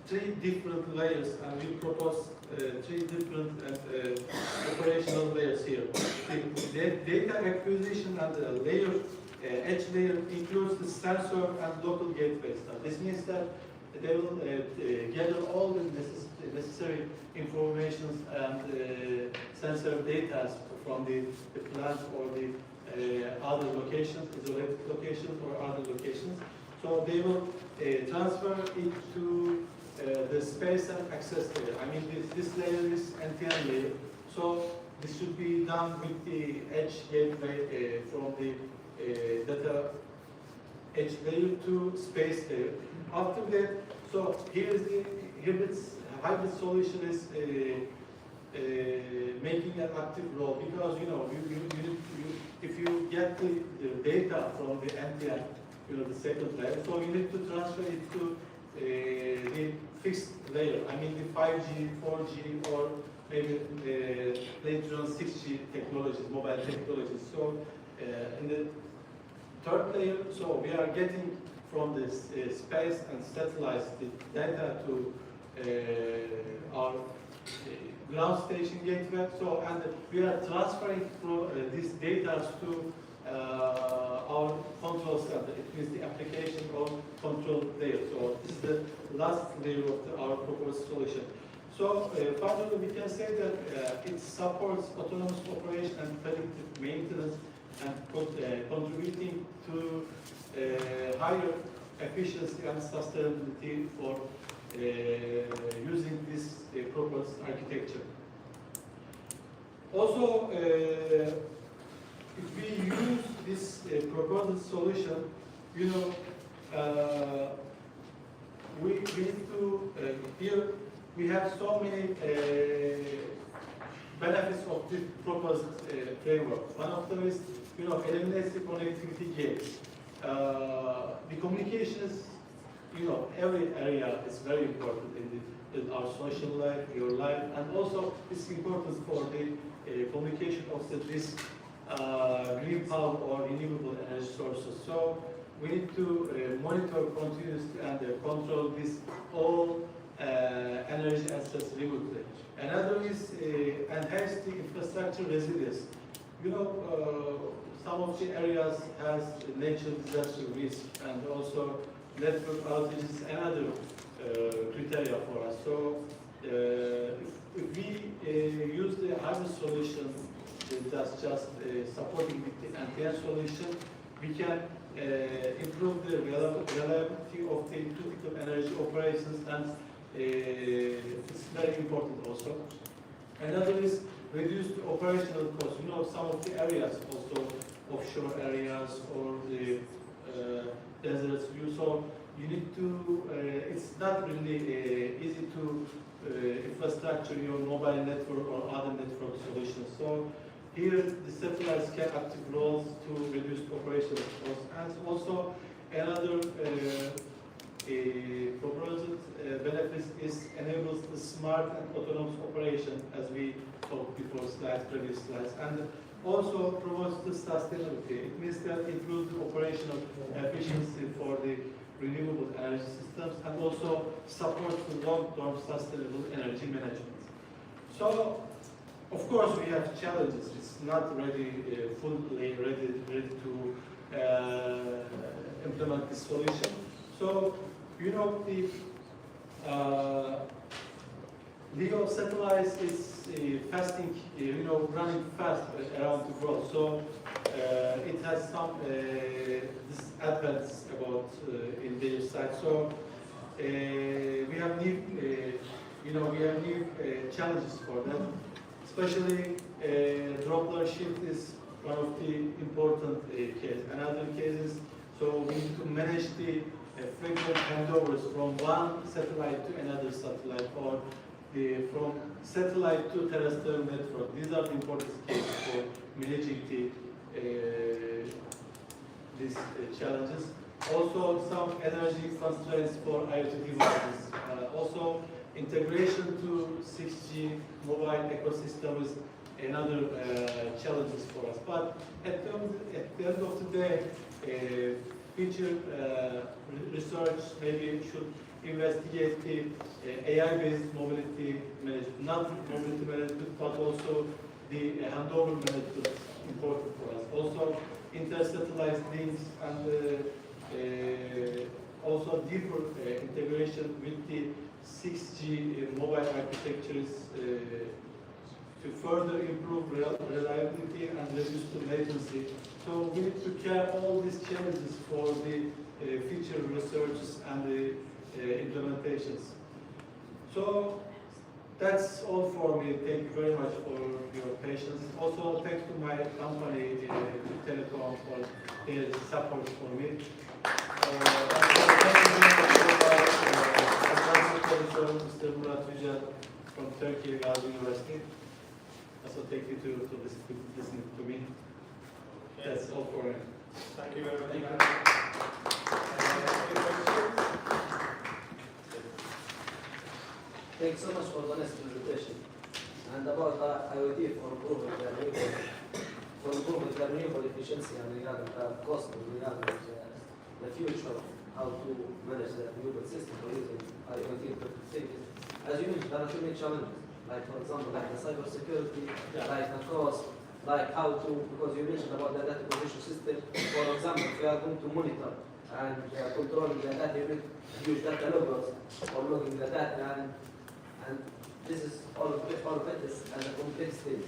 three different layers, and we propose three different operational layers here. The data acquisition and the layer, edge layer includes the sensor and local gateways. This means that they will gather all the necessary information and sensor data from the plant or the other locations, isolated locations or other locations. So they will transfer it to the space and access layer. I mean, this layer is end-to-end layer. So this should be done with the edge gateway from the data edge layer to space layer. After that, so here is the hybrid solution is making an active role, because if you get the data from the end-to-end, the second layer, so you need to transfer it to the fixed layer. I mean the 5G, 4G, or maybe later on 6G technologies, mobile technologies. So in the third layer, so we are getting from this space and satellites the data to our ground station gateway. So, and we are transferring these data to our control center. It means the application or control layer. So this is the last layer of our proposed solution. So finally, we can say that it supports autonomous operation and predictive maintenance, and contributing to higher efficiency and sustainability for using this proposed architecture. Also, if we use this proposed solution, we need to, here we have so many benefits of this proposed framework. One of them is, eliminates the connectivity gaps. The communications, every area is very important in our social life, your life, and also it's important for the communication of this green power or renewable energy sources. So we need to monitor continuously and control this all energy assets remotely. Another is enhance the infrastructure resilience. Some of the areas has natural disaster risk, and also network outages and other criteria for us. So if we use the hybrid solution, that's just supporting the end-to-end solution, we can improve the reliability of the critical energy operations, and it's very important also. Another is reduce the operational costs. Some of the areas, also offshore areas or the deserts, so you need to, it's not really easy to infrastructure your mobile network or other network solutions. So here the satellites can active roles to reduce operational costs. And also another proposed benefit is enables the smart and autonomous operation, as we talked before previous slides, and also promotes the sustainability. It means that it improves the operational efficiency for the renewable energy systems, and also supports the long-term sustainable energy management. So, of course, we have challenges. It's not ready, fully ready to implement this solution. So, the LEO satellites is fasting, running fast around the world. So it has some disadvantages about in their side. So we have new challenges for that. Especially Doppler shift is one of the important cases. Another case is, so we need to manage the frequent handovers from one satellite to another satellite, or from satellite to terrestrial network. These are the important cases for managing the these challenges. Also, some energy constraints for IoT devices. Also, integration to 6G mobile ecosystem is another challenges for us. But at the end of the day, future research maybe should investigate the AI-based mobility management, not mobility management, but also the handover management is important for us. Also, inter-satellite links and also deeper integration with the 6G mobile architectures to further improve reliability and reduce the latency. So we need to care all these challenges for the future researches and the implementations. So that's all for me. Thank you very much for your patience. Also, thanks to my company, Telecom, for their support for me. Mr. Murat Yücel from Turkey Gazi University. Also, thank you to listening to me. That's all for me. Thank you very much. Thank you. Any questions? Thanks so much for the nice presentation. And about the IoT for improving the renewable efficiency and regarding the cost and regarding the future, how to manage the renewable system for using IoT things. As you mentioned, there are too many challenges, like for example, like the cyber security, like the cost, like how to, because you mentioned about the data acquisition system. For example, if you are going to monitor and controlling the data, you need huge data loggers or logging the data, and this is all of it is as a complex thing.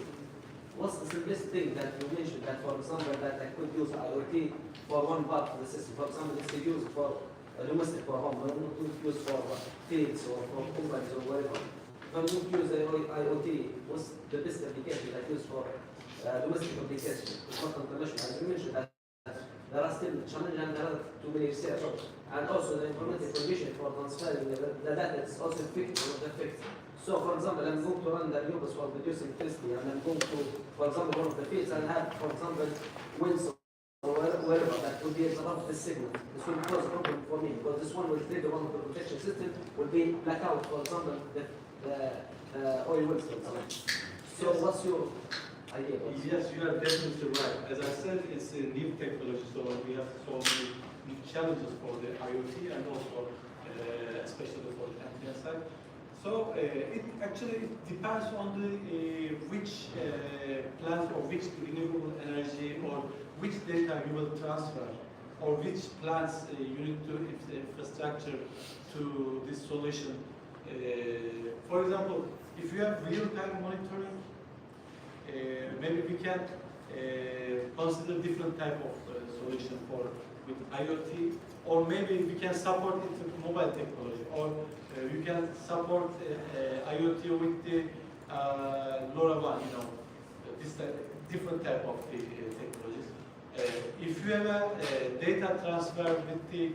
What's the simplest thing that you mentioned that, for example, that I could use IoT for one part of the system? For example, it's used for domestic for home, but not used for fields or for companies or whatever. If I'm going to use IoT, what's the best application that used for domestic application? It's not international. As you mentioned, that there are still challenges and there are too many research. And also the informative condition for transferring the data is also fixed or not fixed. So, for example, I'm going to run the renewables for producing electricity, and I'm going to, for example, one of the fields and have, for example, winds or wherever that will be interrupt the signal. This will cause a problem for me, because this one will trigger one of the protection system, will be blackout, for example, the oil wells, for example. So, what's your idea? Yes, you are definitely right. As I said, it's a new technology, so we have so many new challenges for the IoT and also, especially for the antenna side. So it actually depends on the which plant or which renewable energy or which data you will transfer or which plants you need to infrastructure to this solution. For example, if you have real-time monitoring, maybe we can consider different type of solution for with IoT, or maybe we can support it with mobile technology, or you can support IoT with the LoRaWAN, this different type of technologies. If you have a data transfer with the,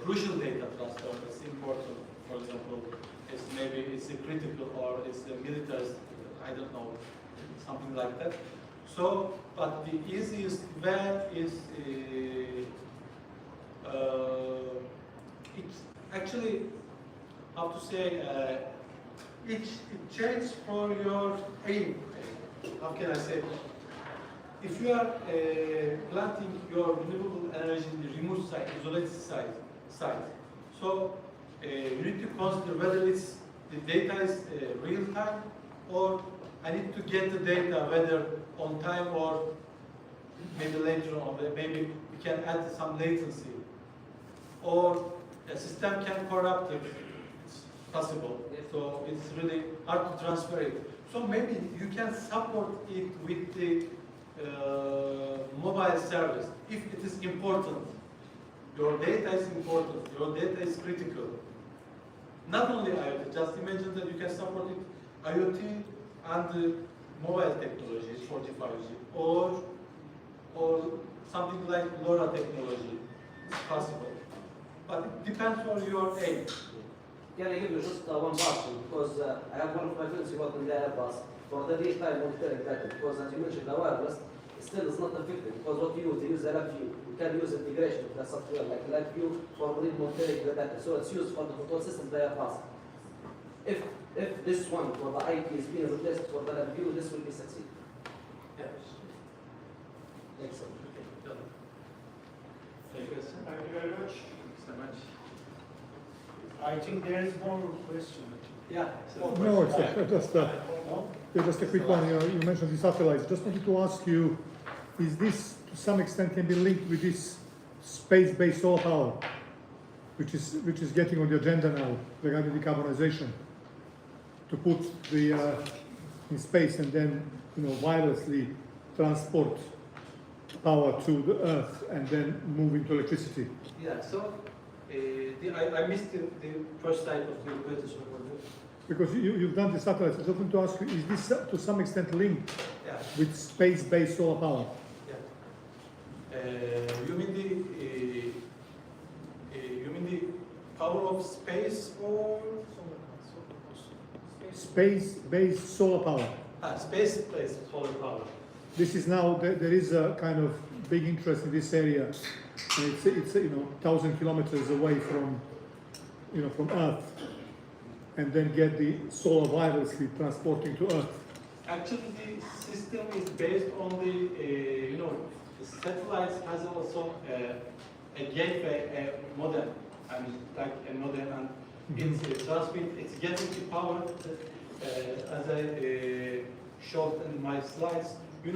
crucial data transfer, it's important. For example, maybe it's a critical or it's a military, I don't know, something like that. So, but the easiest way is it's actually, how to say, it changes for your aim. How can I say? If you are planting your renewable energy in the remote site, isolated site, so you need to consider whether the data is real time, or I need to get the data whether on time or maybe later on. Maybe we can add some latency, or a system can corrupt it. It's possible. So it's really hard to transfer it. So maybe you can support it with the mobile service if it is important. Your data is important. Your data is critical. Not only IoT. Just imagine that you can support it IoT and mobile technologies, 45G, or something like LoRa technology. It's possible, but it depends on your aim. Can I give you just one part? Because I have one of my friends who work in the Airbus for the real-time monitoring data. Because as you mentioned, the wireless is still is not affected because what you use, they use the lab view. You can use integration of the software like lab view for monitoring the data. So it's used for the control system bypass. If this one for the IP is being replaced for the lab view, this will be succeed. Yeah. Excellent. Okay, done. Any question? Thank you very much. Thanks so much. I think there is more question. Yeah. No, it's just a quick one. You mentioned the satellites. Just wanted to ask you, is this to some extent can be linked with this space-based solar power, which is getting on the agenda now regarding decarbonization, to put the in space and then wirelessly transport power to the Earth and then move into electricity. Yeah, so I missed the first side of the question. Because you've done the satellites. I just want to ask you, is this to some extent linked Yeah. with space-based solar power? Yeah. You mean the power of space or Space-based solar power. space-based solar power? This is now, there is a kind of big interest in this area. And it's 1,000 kilometers away from Earth, and then get the solar wirelessly transporting to Earth. Actually, the system is based on the the satellites has also a gateway modem, and like a modem, and it's getting the power. As I showed in my slides, the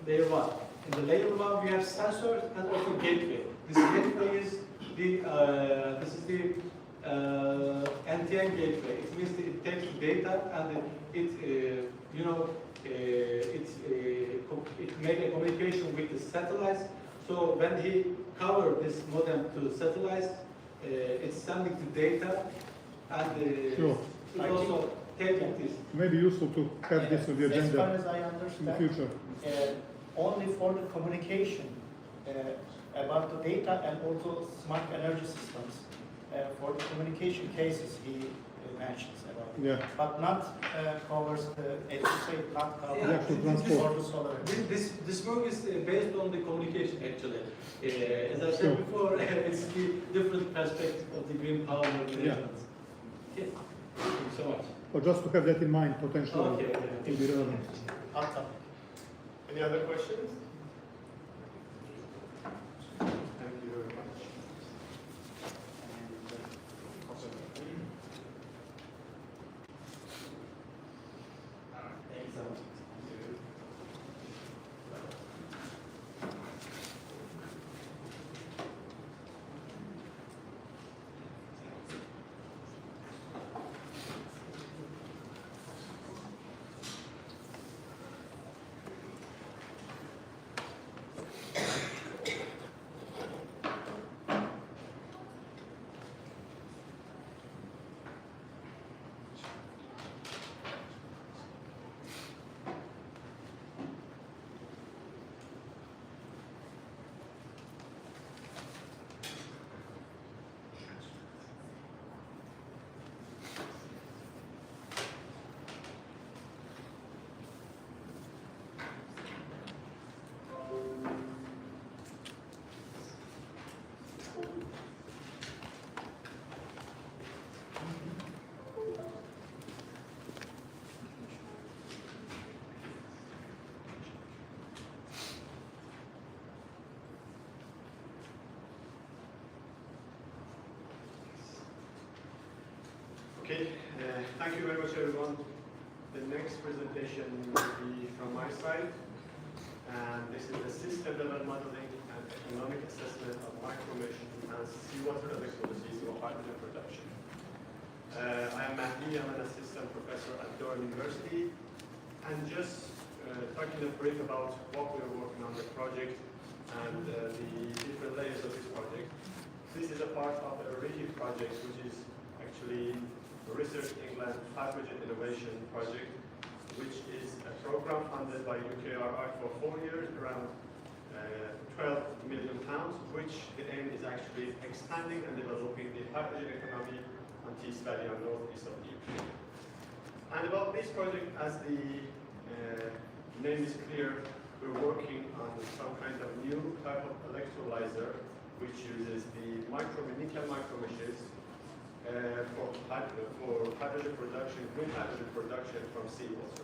layer one. In the layer one, we have sensors and also gateway. This gateway is the NTN gateway. It means that it takes data and it makes a communication with the satellites. So when he covers this modem to satellites, it's sending the data and Sure. it's also taking this. Maybe useful to have this on the As far agenda as I in the understand, future. only for the communication about the data and also smart energy systems. For the communication cases he mentions about, Yeah. but not covers the, as you say, not covers Yeah, to transport. for the solar. This work is based on the communication actually. As I Sure. said before, it's the different perspective of the green power regulations. Yeah. Thank you so much. Or just to have that in mind potentially. Okay. Will be relevant. Hot topic. Any other questions? Thank you very much. Okay, thank you very much, everyone. The next presentation will be from my side, and this is the system level modeling and economic assessment of micromesh and seawater electrolysis for hydrogen production. I am Mahdi, I'm an assistant professor at Durham University, and just talking a brief about what we are working on the project and the different layers of this project. This is a part of a RIGI project, which is actually Research England Hydrogen Innovation Project, which is a program funded by UKRI for 4 years, around £12 million, which the aim is actually expanding and developing the hydrogen economy on Tees Valley and northeast of the UK. And about this project, as the name is clear, we're working on some kind of new type of electrolyzer which uses the nickel micromeshes for hydrogen production, green hydrogen production from seawater.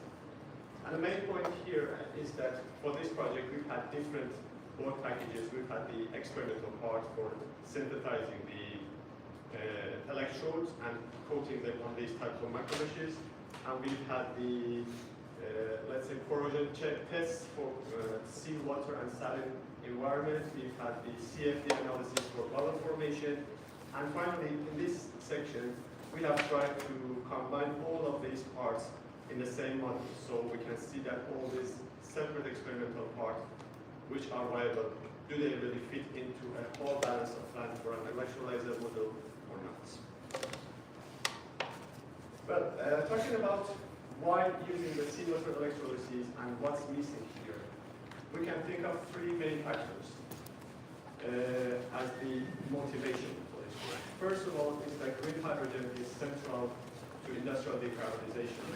And the main point here is that for this project we've had different board packages. We've had the experimental part for synthesizing the electrodes and coating them on these types of micromeshes. And we've had the, let's say, corrosion check tests for seawater and saline environment. We've had the CFD analysis for bubble formation. And finally, in this section, we have tried to combine all of these parts in the same model. So we can see that all these separate experimental parts, which are viable, do they really fit into a whole balance of plant for an electrolyzer model or not? Well, talking about why using the seawater electrolysis and what's missing here, we can think of three main factors as the motivation for this work. First of all, is that green hydrogen is central to industrial decarbonization,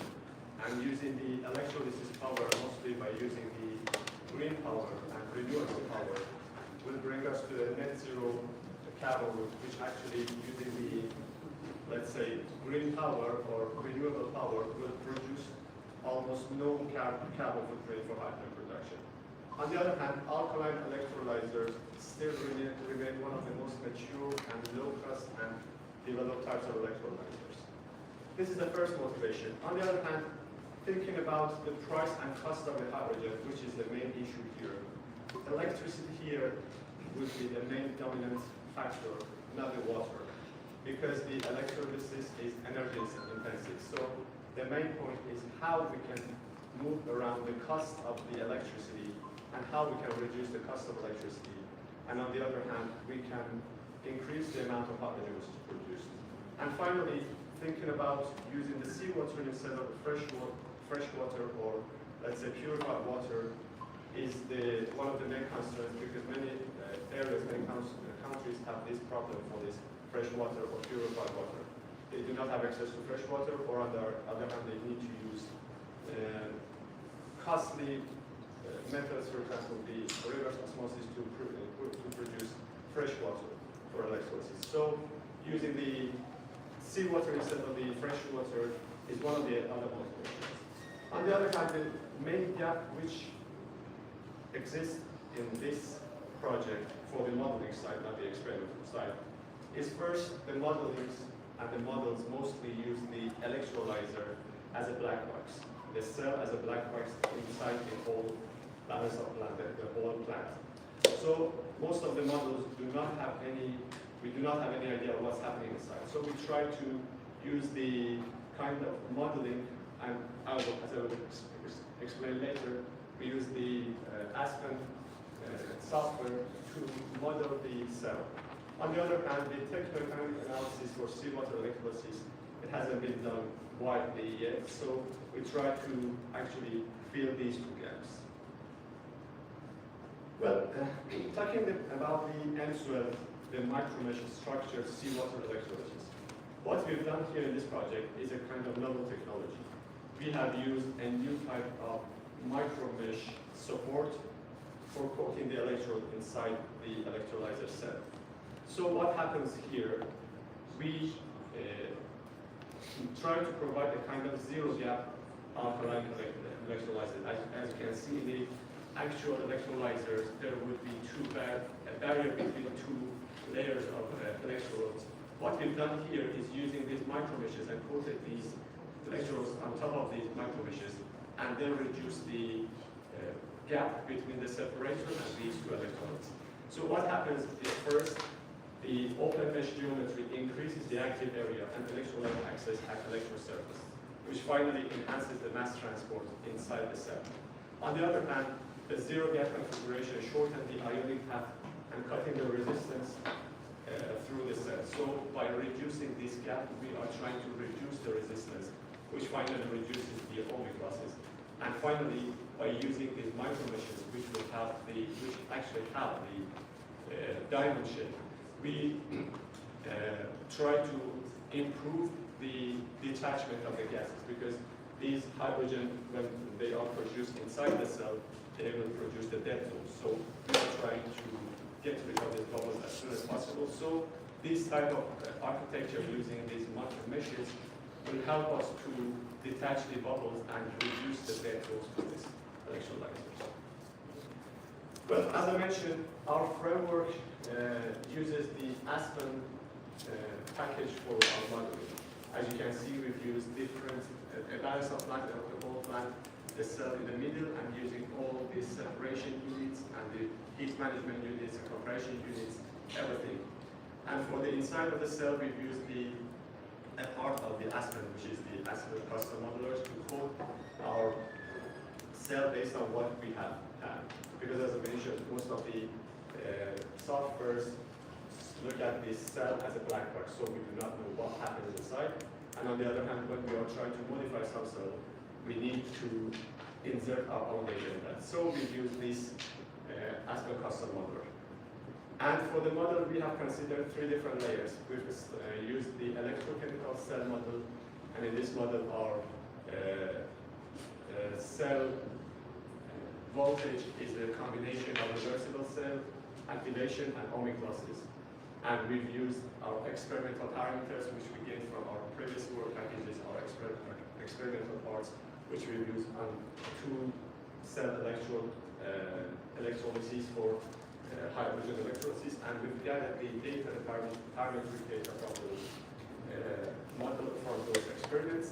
and using the electrolysis power, mostly by using the green power and renewable power, will bring us to a net zero carbon, which actually using the, let's say, green power or renewable power will produce almost no carbon footprint for hydrogen production. On the other hand, alkaline electrolyzers still remain one of the most mature and low-cost and developed types of electrolyzers. This is the first motivation. On the other hand, thinking about the price and cost of the hydrogen, which is the main issue here, electricity here would be the main dominant factor, not the water, because the electrolysis is energy intensive. So the main point is how we can move around the cost of the electricity and how we can reduce the cost of electricity. And on the other hand, we can increase the amount of hydrogen which is produced. And finally, thinking about using the seawater instead of fresh water or, let's say, purified water is one of the main concerns, because many areas, many countries have this problem for this fresh water or purified water. They do not have access to fresh water, or on the other hand, they need to use costly methods, for example, the reverse osmosis to produce fresh water for electrolysis. So using the seawater instead of the fresh water is one of the other motivations. On the other hand, the main gap which exists in this project for the modeling side, not the experimental side, is first the modelings and the models mostly use the electrolyzer as a black box. The cell as a black box inside the whole balance of plant, the whole plant. So most of the models do not have any, we do not have any idea of what's happening inside. So we try to use the kind of modeling, and as I will explain later, we use the Aspen software to model the cell. On the other hand, the techno-economic analysis for seawater electrolysis, it hasn't been done widely yet, so we try to actually fill these two gaps. Well, talking about the ECRES, the micromesh structured seawater electrolysis. What we've done here in this project is a kind of novel technology. We have used a new type of micromesh support for coating the electrode inside the electrolyzer cell. So what happens here, we try to provide a kind of zero gap alkaline electrolyzer. As you can see in the actual electrolyzers, there would be a barrier between two layers of electrodes. What we've done here is using these micromeshes and coated these electrodes on top of these micromeshes, and then reduce the gap between the separator and these two electrodes. So what happens is first, the open mesh geometry increases the active area and electrolyte access at electrode surface, which finally enhances the mass transport inside the cell. On the other hand, the zero gap configuration shortens the ionic path and cutting the resistance through the cell. So by reducing this gap, we are trying to reduce the resistance, which finally reduces the ohmic losses. And finally, by using these micromeshes, which actually have the diamond shape, we try to improve the detachment of the gases, because these hydrogen, when they are produced inside the cell, they will produce the dead zones. So we are trying to get rid of these bubbles as soon as possible. So this type of architecture using these meshes will help us to detach the bubbles and reduce the dead zones for these electrolyzers. Well, as I mentioned, our framework uses the Aspen package for our modeling. As you can see, we've used different balance of plant, the whole plant, the cell in the middle, and using all these separation units and the heat management units, compression units, everything. And for the inside of the cell, we've used a part of the Aspen, which is the Aspen custom modelers, to code our cell based on what we have had. Because as I mentioned, most of the softwares look at this cell as a black box, so we do not know what happens inside. And on the other hand, when we are trying to modify some cell, we need to insert our own data in that. So we use this Aspen custom modeler. And for the model, we have considered 3 different layers. We've used the electrochemical cell model, and in this model, our cell voltage is a combination of reversible cell, activation, and ohmic losses. And we've used our experimental parameters, which we gained from our previous work packages, our experimental parts, which we've used on 2 cell electrolyses for hydrogen electrolysis. And we've gathered the data, the parametric data from those model from those experiments.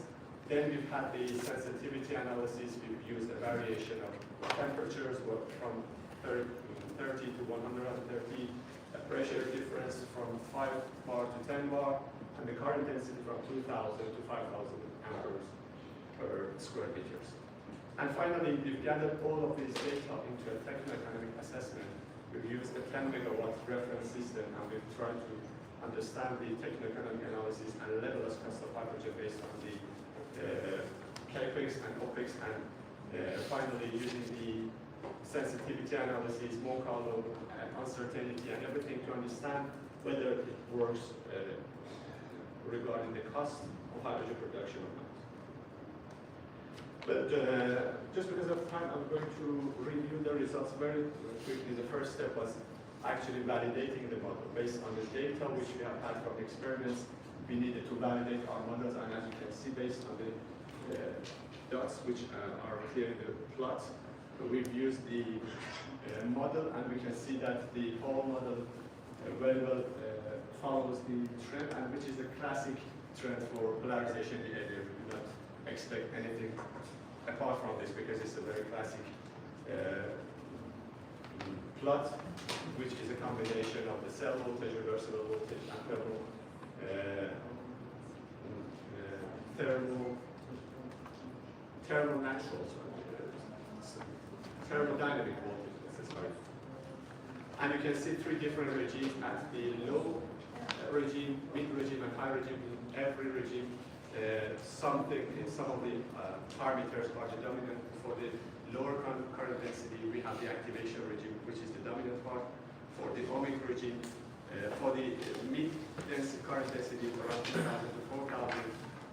Then we've had the sensitivity analysis. We've used a variation of temperatures from 30 to 130, a pressure difference from 5 bar to 10 bar, and the current density from 2,000 to 5,000 amperes per square meters. And finally, we've gathered all of these data into a techno-economic assessment. We've used a 10 megawatt reference system, and we've tried to understand the techno-economic analysis and levelized cost of hydrogen based on the CAPEX and OPEX, and finally using the sensitivity analysis, Monca load, uncertainty, and everything to understand whether it works regarding the cost of hydrogen production or not. But just because of time, I'm going to review the results very quickly. The first step was actually validating the model. Based on the data which we have had from experiments, we needed to validate our models, and as you can see, based on the dots which are here in the plot, we've used the model, and we can see that the whole model very well follows the trend, and which is a classic trend for polarization behavior. We do not expect anything apart from this, because it's a very classic plot, which is a combination of the cell voltage, reversible voltage, and thermodynamic voltage. Sorry. And you can see 3 different regimes at the low regime, mid regime, and high regime. In every regime, some of the parameters are the dominant. For the lower current density, we have the activation regime, which is the dominant part. For the ohmic regime, for the mid current density around 2,000 to 4,000,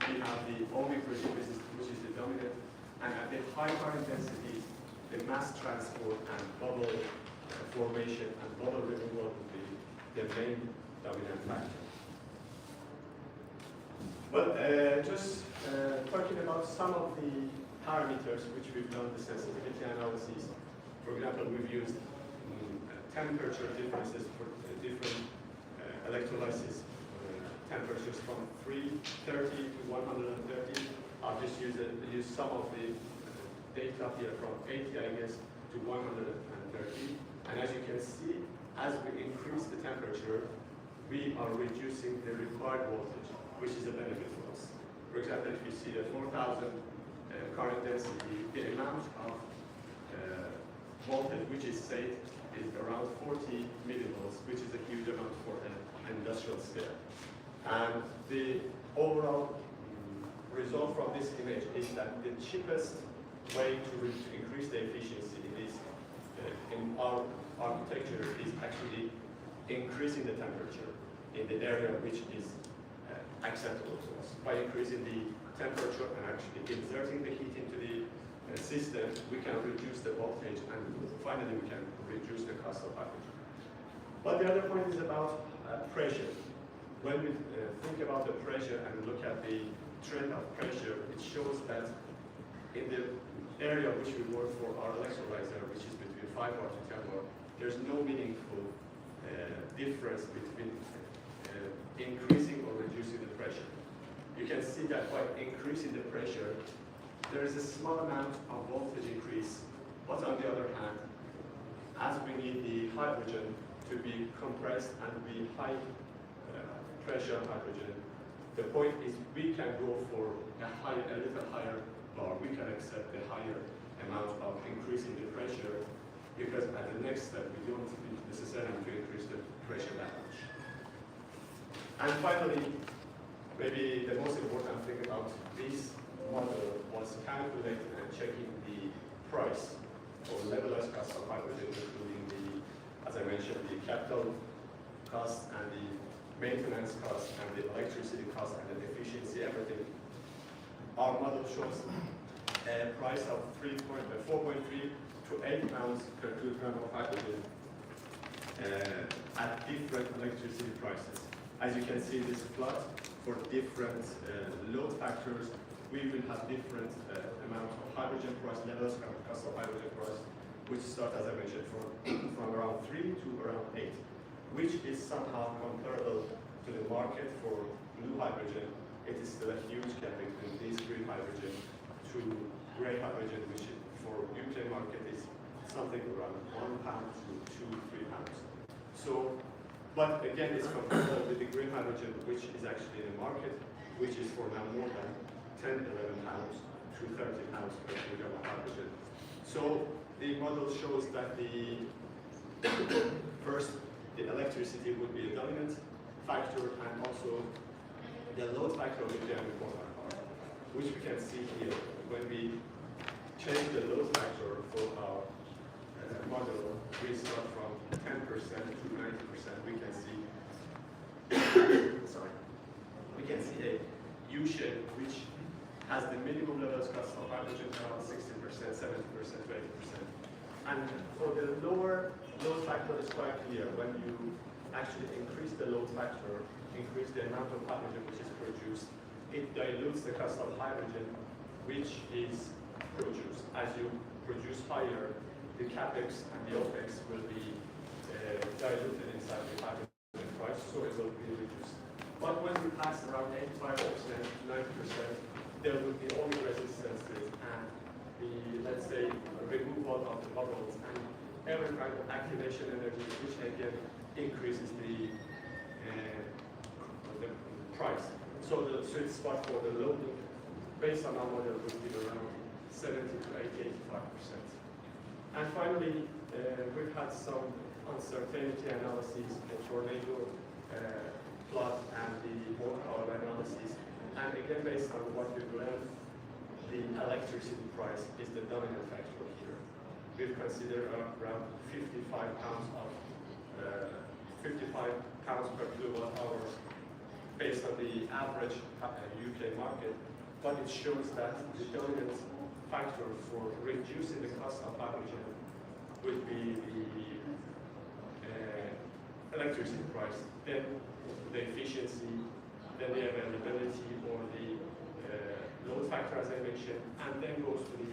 we have the ohmic regime, which is the dominant. And at the high current density, the mass transport and bubble formation and bubble removal will be the main dominant factor. But just talking about some of the parameters which we've done the sensitivity analysis. For example, we've used temperature differences for different electrolysis temperatures from 330 to 130. I'll just use some of the data here from 80, I guess, to 130. And as you can see, as we increase the temperature, we are reducing the required voltage, which is a benefit for us. For example, if you see the 4,000 current density, the amount of voltage which is saved is around 40 millivolts, which is a huge amount for an industrial scale. And the overall result from this image is that the cheapest way to increase the efficiency in our architecture is actually increasing the temperature in the area which is acceptable to us by increasing the temperature and actually inserting the heat into the system, we can reduce the voltage and finally we can reduce the cost of hydrogen. But the other point is about pressure. When we think about the pressure and look at the trend of pressure, it shows that in the area which we work for our electrolyzer, which is between 5 bar to 10 bar, there's no meaningful difference between increasing or reducing the pressure. You can see that by increasing the pressure, there is a small amount of voltage increase, but on the other hand, as we need the hydrogen to be compressed and be high pressure hydrogen, the point is we can go for a little higher bar. We can accept a higher amount of increasing the pressure because at the next step we don't need necessarily to increase the pressure that much. And finally, maybe the most important thing about this model was calculating and checking the price or levelized cost of hydrogen, including the, as I mentioned, the capital cost and the maintenance cost and the electricity cost and the efficiency, everything. Our model shows a price of 4.3 to 8 pounds per kilogram of hydrogen at different electricity prices. As you can see, this plot for different load factors, we will have different amount of hydrogen price levels, cost of hydrogen price, which start, as I mentioned, from around 3 to around 8, which is somehow comparable to the market for blue hydrogen. It is still a huge gap between this green hydrogen to grey hydrogen, which for UK market is something around 1 pound to 2-3 pounds. So, but again, it's comparable with the green hydrogen, which is actually in the market, which is for now more than 10-11 pounds to 30 pounds per kilogram of hydrogen. So the model shows that the first, the electricity would be a dominant factor, and also the load factor would be an important part, which we can see here. When we change the load factor for our model, we start from 10% to 90%. We can see, sorry, we can see a U shape which has the minimum levels cost of hydrogen around 60%, 70%, 20%. And for the lower load factor, it's quite clear. When you actually increase the load factor, increase the amount of hydrogen which is produced, it dilutes the cost of hydrogen which is produced. As you produce higher, the capex and the opex will be diluted inside the hydrogen price, so it will be reduced. But when we pass around 85% to 90%, there will be only resistances and the, let's say, removal of the bubbles and every kind of activation energy, which again increases the price. So the sweet spot for the loading, based on our model, would be around 70 to 80, 85%. And finally, we've had some uncertainty analyses, the tornado plot, and the more power analysis. And again, based on what we've learned, the electricity price is the dominant factor here. We've considered around 55 pounds per kilowatt hour based on the average UK market, but it shows that the dominant factor for reducing the cost of hydrogen would be the electricity price, then the efficiency, then the availability or the load factor, as I mentioned, and then goes to the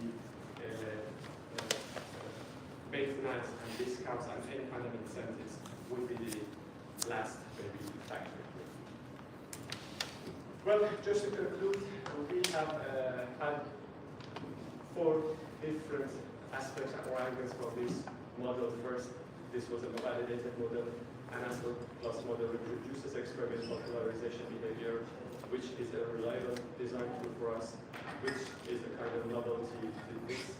maintenance and discounts and any kind of incentives would be the last maybe factor. Well, just to conclude, we have had 4 different aspects or angles for this model. First, this was a validated model, an ASCO plus model which reduces experimental polarization behavior, which is a reliable design tool for us, which is a kind of novelty in this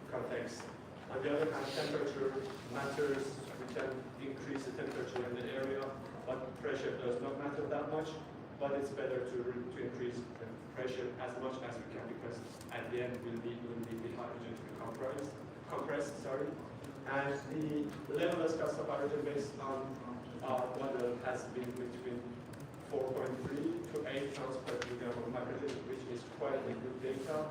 context. On the other hand, temperature matters. We can increase the temperature in the area, but pressure does not matter that much. But it's better to increase the pressure as much as we can, because at the end we'll need the hydrogen to be compressed. And the levelized cost of hydrogen based on our model has been between 4.3 to 8 pounds per kilogram of hydrogen, which is quite a good data.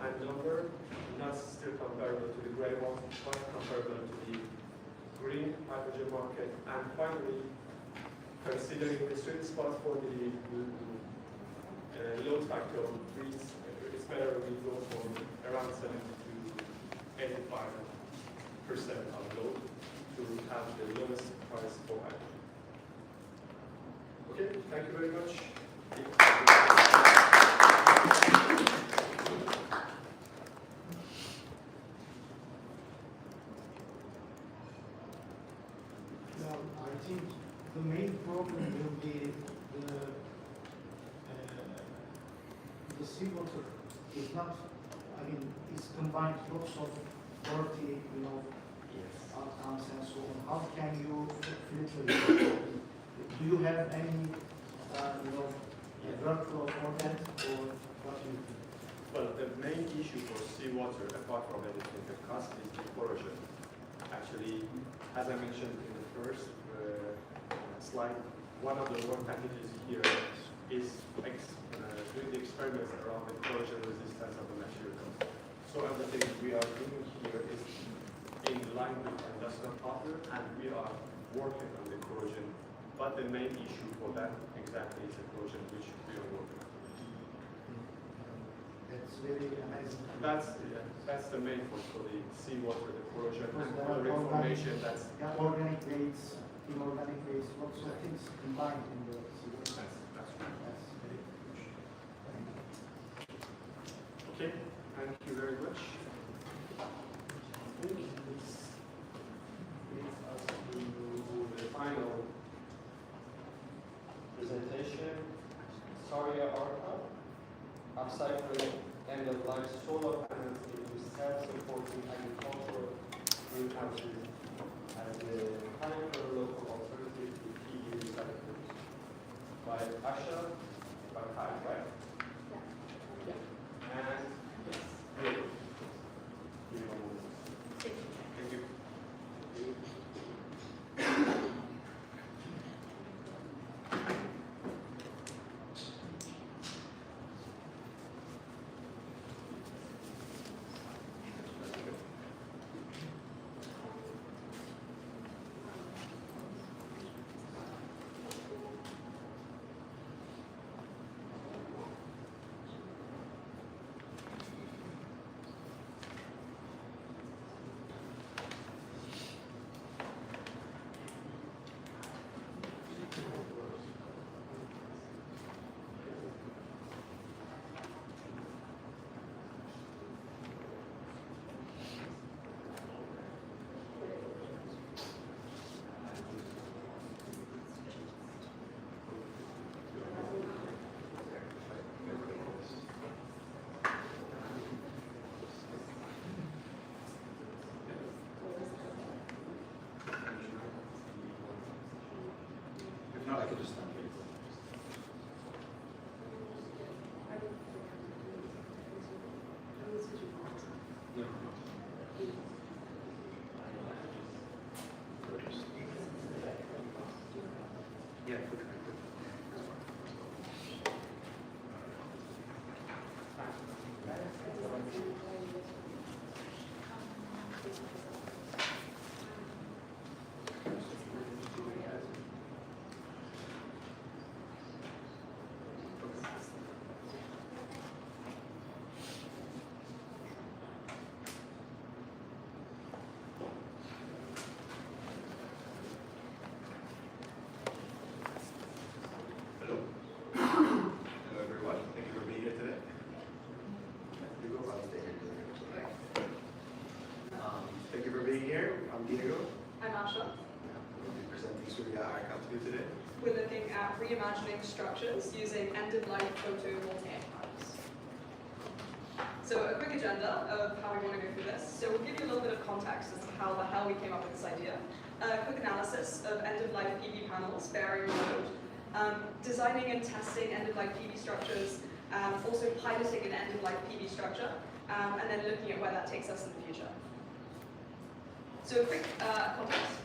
and number, not still comparable to the gray one, but comparable to the green hydrogen market. And finally, considering the sweet spot for the load factor of these, it's better we go for around 70 to 85% of load to have the lowest price for hydrogen. Okay, thank you very much. Well, I think the main problem will be the seawater is not, I mean, it's combined lots of dirty, outcomes and so on. How can you filter it? Do you have any, workflow for that, or what do you think? Well, the main issue for seawater, apart from everything, the cost is the corrosion. Actually, as I mentioned in the first slide, one of the work packages here is doing the experiments around the corrosion resistance of the materials. So everything we are doing here is in line with our industrial partner, and we are working on the corrosion. But the main issue for that exactly is the corrosion, which we are working on. That's very amazing. That's the main point for the seawater, the corrosion, and Because there other are information that's organic waste, inorganic waste, lots of things combined in the seawater. that's right. That's very Okay, thank you very much. I think this brings us to the final presentation. Saria Arca, upcycling end-of-life solar panels into self-supporting agricultural greenhouses as a hyper local alternative to PV recycling. By Asha, by Kai, right? Yeah. And yes, great. Thank you. If not, I could just stand here. Yeah. Hello. Hello, everyone. Thank you for being here today. You go, I'll stay here. Thank you for being here. I'm Diego. I'm Asha. We'll be presenting Surya Arca to you today. We're looking at reimagining structures using end-of-life photovoltaic panels. So a quick agenda of how we want to go through this. So we'll give you a little bit of context as to how the hell we came up with this idea. A quick analysis of end-of-life PV panels bearing load. Designing and testing end-of-life PV structures, also piloting an end-of-life PV structure, and then looking at where that takes us in the future. So a quick context.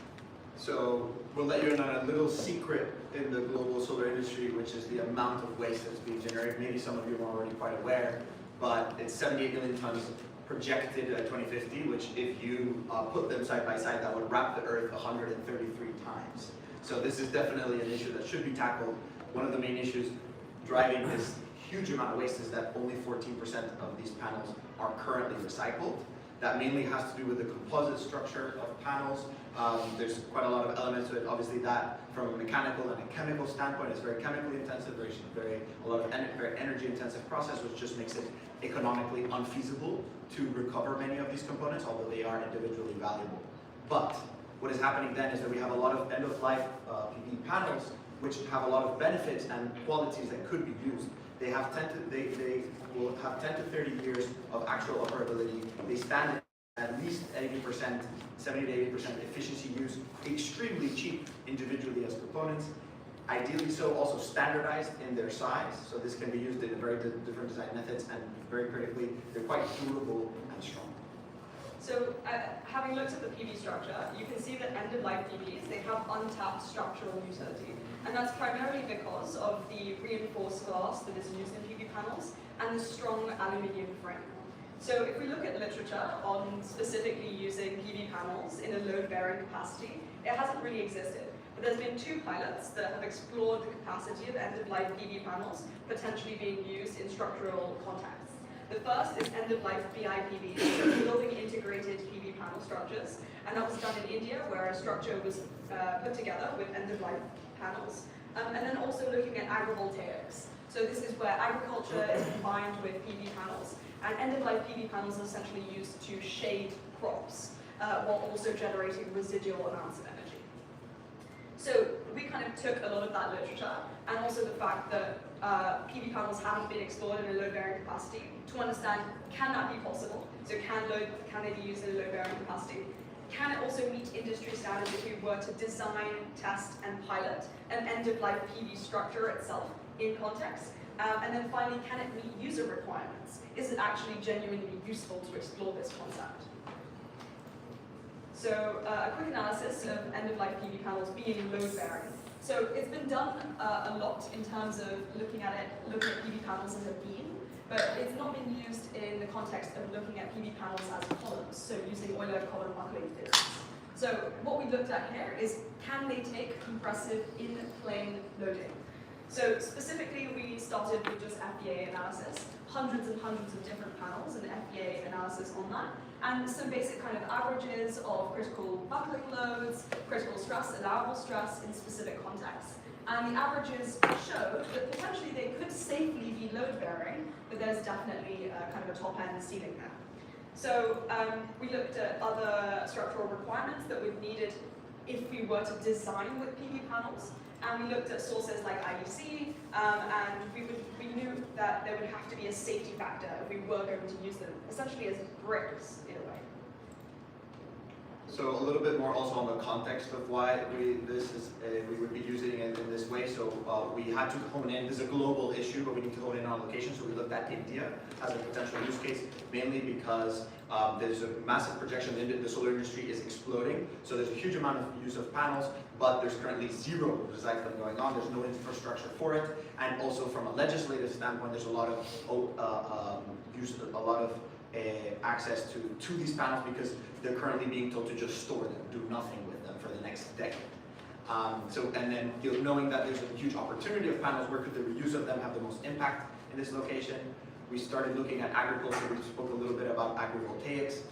So we'll let you in on a little secret in the global solar industry, which is the amount of waste that's being generated. Maybe some of you are already quite aware, but it's 78 million tons projected at 2050, which if you put them side by side, that would wrap the Earth 133 times. So this is definitely an issue that should be tackled. One of the main issues driving this huge amount of waste is that only 14% of these panels are currently recycled. That mainly has to do with the composite structure of panels. There's quite a lot of elements to it. Obviously that, from a mechanical and a chemical standpoint, is very chemically intensive, a lot of very energy intensive process, which just makes it economically unfeasible to recover many of these components, although they are individually valuable. But what is happening then is that we have a lot of end-of-life PV panels which have a lot of benefits and qualities that could be used. They will have 10 to 30 years of actual operability. They stand at least 80%, 70 to 80% efficiency use, extremely cheap individually as components. Ideally so, also standardized in their size. So this can be used in very different design methods, and very critically, they're quite durable and strong. So having looked at the PV structure, you can see that end-of-life PVs, they have untapped structural utility. And that's primarily because of the reinforced glass that is used in PV panels and the strong aluminium frame. So if we look at literature on specifically using PV panels in a load-bearing capacity, it hasn't really existed. But there's been 2 pilots that have explored the capacity of end-of-life PV panels potentially being used in structural contexts. The first is end-of-life BIPV, so building integrated PV panel structures, and that was done in India, where a structure was put together with end-of-life panels. And then also looking at agrivoltaics. So this is where agriculture is combined with PV panels, and end-of-life PV panels are essentially used to shade crops, while also generating residual amounts of energy. So we kind of took a lot of that literature, and also the fact that PV panels haven't been explored in a load-bearing capacity to understand, can that be possible? So can they be used in a load-bearing capacity? Can it also meet industry standards if we were to design, test, and pilot an end-of-life PV structure itself in context? And then finally, can it meet user requirements? Is it actually genuinely useful to explore this concept? So a quick analysis of end-of-life PV panels being load-bearing. So it's been done a lot in terms of looking at PV panels as a beam, but it's not been used in the context of looking at PV panels as columns, so using Euler-column buckling physics. So what we looked at here is, can they take compressive in-plane loading? So specifically, we started with just FEA analysis, hundreds and hundreds of different panels and FEA analysis on that, and some basic kind of averages of critical buckling loads, critical stress, allowable stress in specific contexts. And the averages showed that potentially they could safely be load-bearing, but there's definitely kind of a top-end ceiling there. So we looked at other structural requirements that were needed if we were to design with PV panels. And we looked at sources like IEC, and we knew that there would have to be a safety factor if we were going to use them, essentially as bricks in a way. So a little bit more also on the context of why we would be using it in this way. So we had to hone in. This is a global issue, but we need to hone in on location. So we looked at India as a potential use case, mainly because there's a massive projection. The solar industry is exploding. So there's a huge amount of use of panels, but there's currently zero recycling going on. There's no infrastructure for it. And also from a legislative standpoint, there's a lot of access to these panels because they're currently being told to just store them, do nothing with them for the next decade. And then knowing that there's a huge opportunity of panels, where could the reuse of them have the most impact in this location? We started looking at agriculture. We spoke a little bit about agrivoltaics.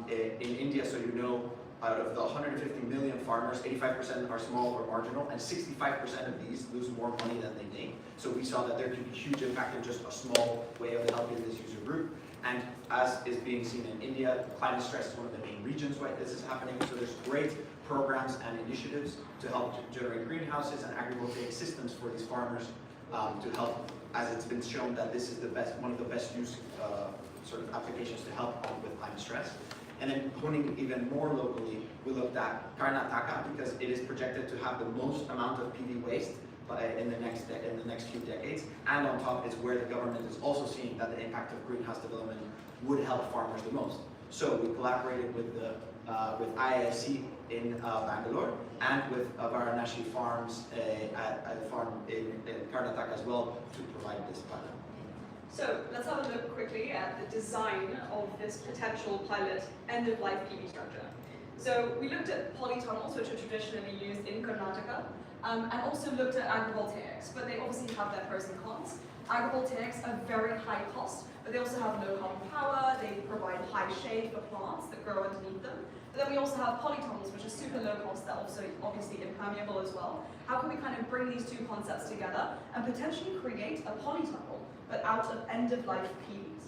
In India, so you know, out of the 150 million farmers, 85% are small or marginal, and 65% of these lose more money than they make. So we saw that there could be huge impact in just a small way of helping this user group. And as is being seen in India, climate stress is one of the main regions where this is happening. So there's great programs and initiatives to help generate greenhouses and agrivoltaic systems for these farmers to help, as it's been shown that this is one of the best used sort of applications to help with climate stress. And then honing even more locally, we looked at Karnataka because it is projected to have the most amount of PV waste in the next few decades. And on top, it's where the government is also seeing that the impact of greenhouse development would help farmers the most. So we collaborated with IISc in Bangalore and with Varanasi Farms at a farm in Karnataka as well to provide this pilot. So let's have a look quickly at the design of this potential pilot end-of-life PV structure. So we looked at polytunnels, which are traditionally used in Karnataka, and also looked at agrivoltaics, but they obviously have their pros and cons. Agrivoltaics are very high cost, but they also have low carbon power, they provide high shade for plants that grow underneath them. But then we also have polytunnels, which are super low cost, they're also obviously impermeable as well. How can we kind of bring these two concepts together and potentially create a polytunnel, but out of end-of-life PVs?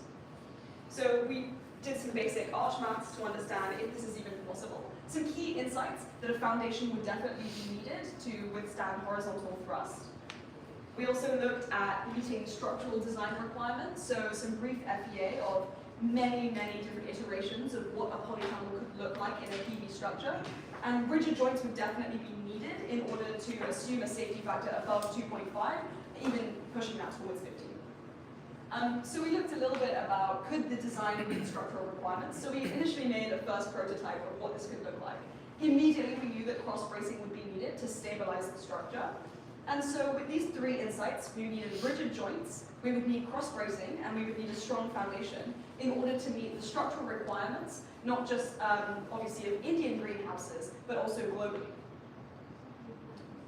So we did some basic arch maths to understand if this is even possible. Some key insights that a foundation would definitely be needed to withstand horizontal thrust. We also looked at meeting structural design requirements, so some brief FEA of many different iterations of what a polytunnel could look like in a PV structure. And rigid joints would definitely be needed in order to assume a safety factor above 2.5, even pushing that towards 15. So we looked a little bit about could the design meet structural requirements. So we initially made a first prototype of what this could look like. Immediately we knew that cross bracing would be needed to stabilize the structure. And so with these three insights, we needed rigid joints, we would need cross bracing, and we would need a strong foundation in order to meet the structural requirements, not just obviously of Indian greenhouses, but also globally.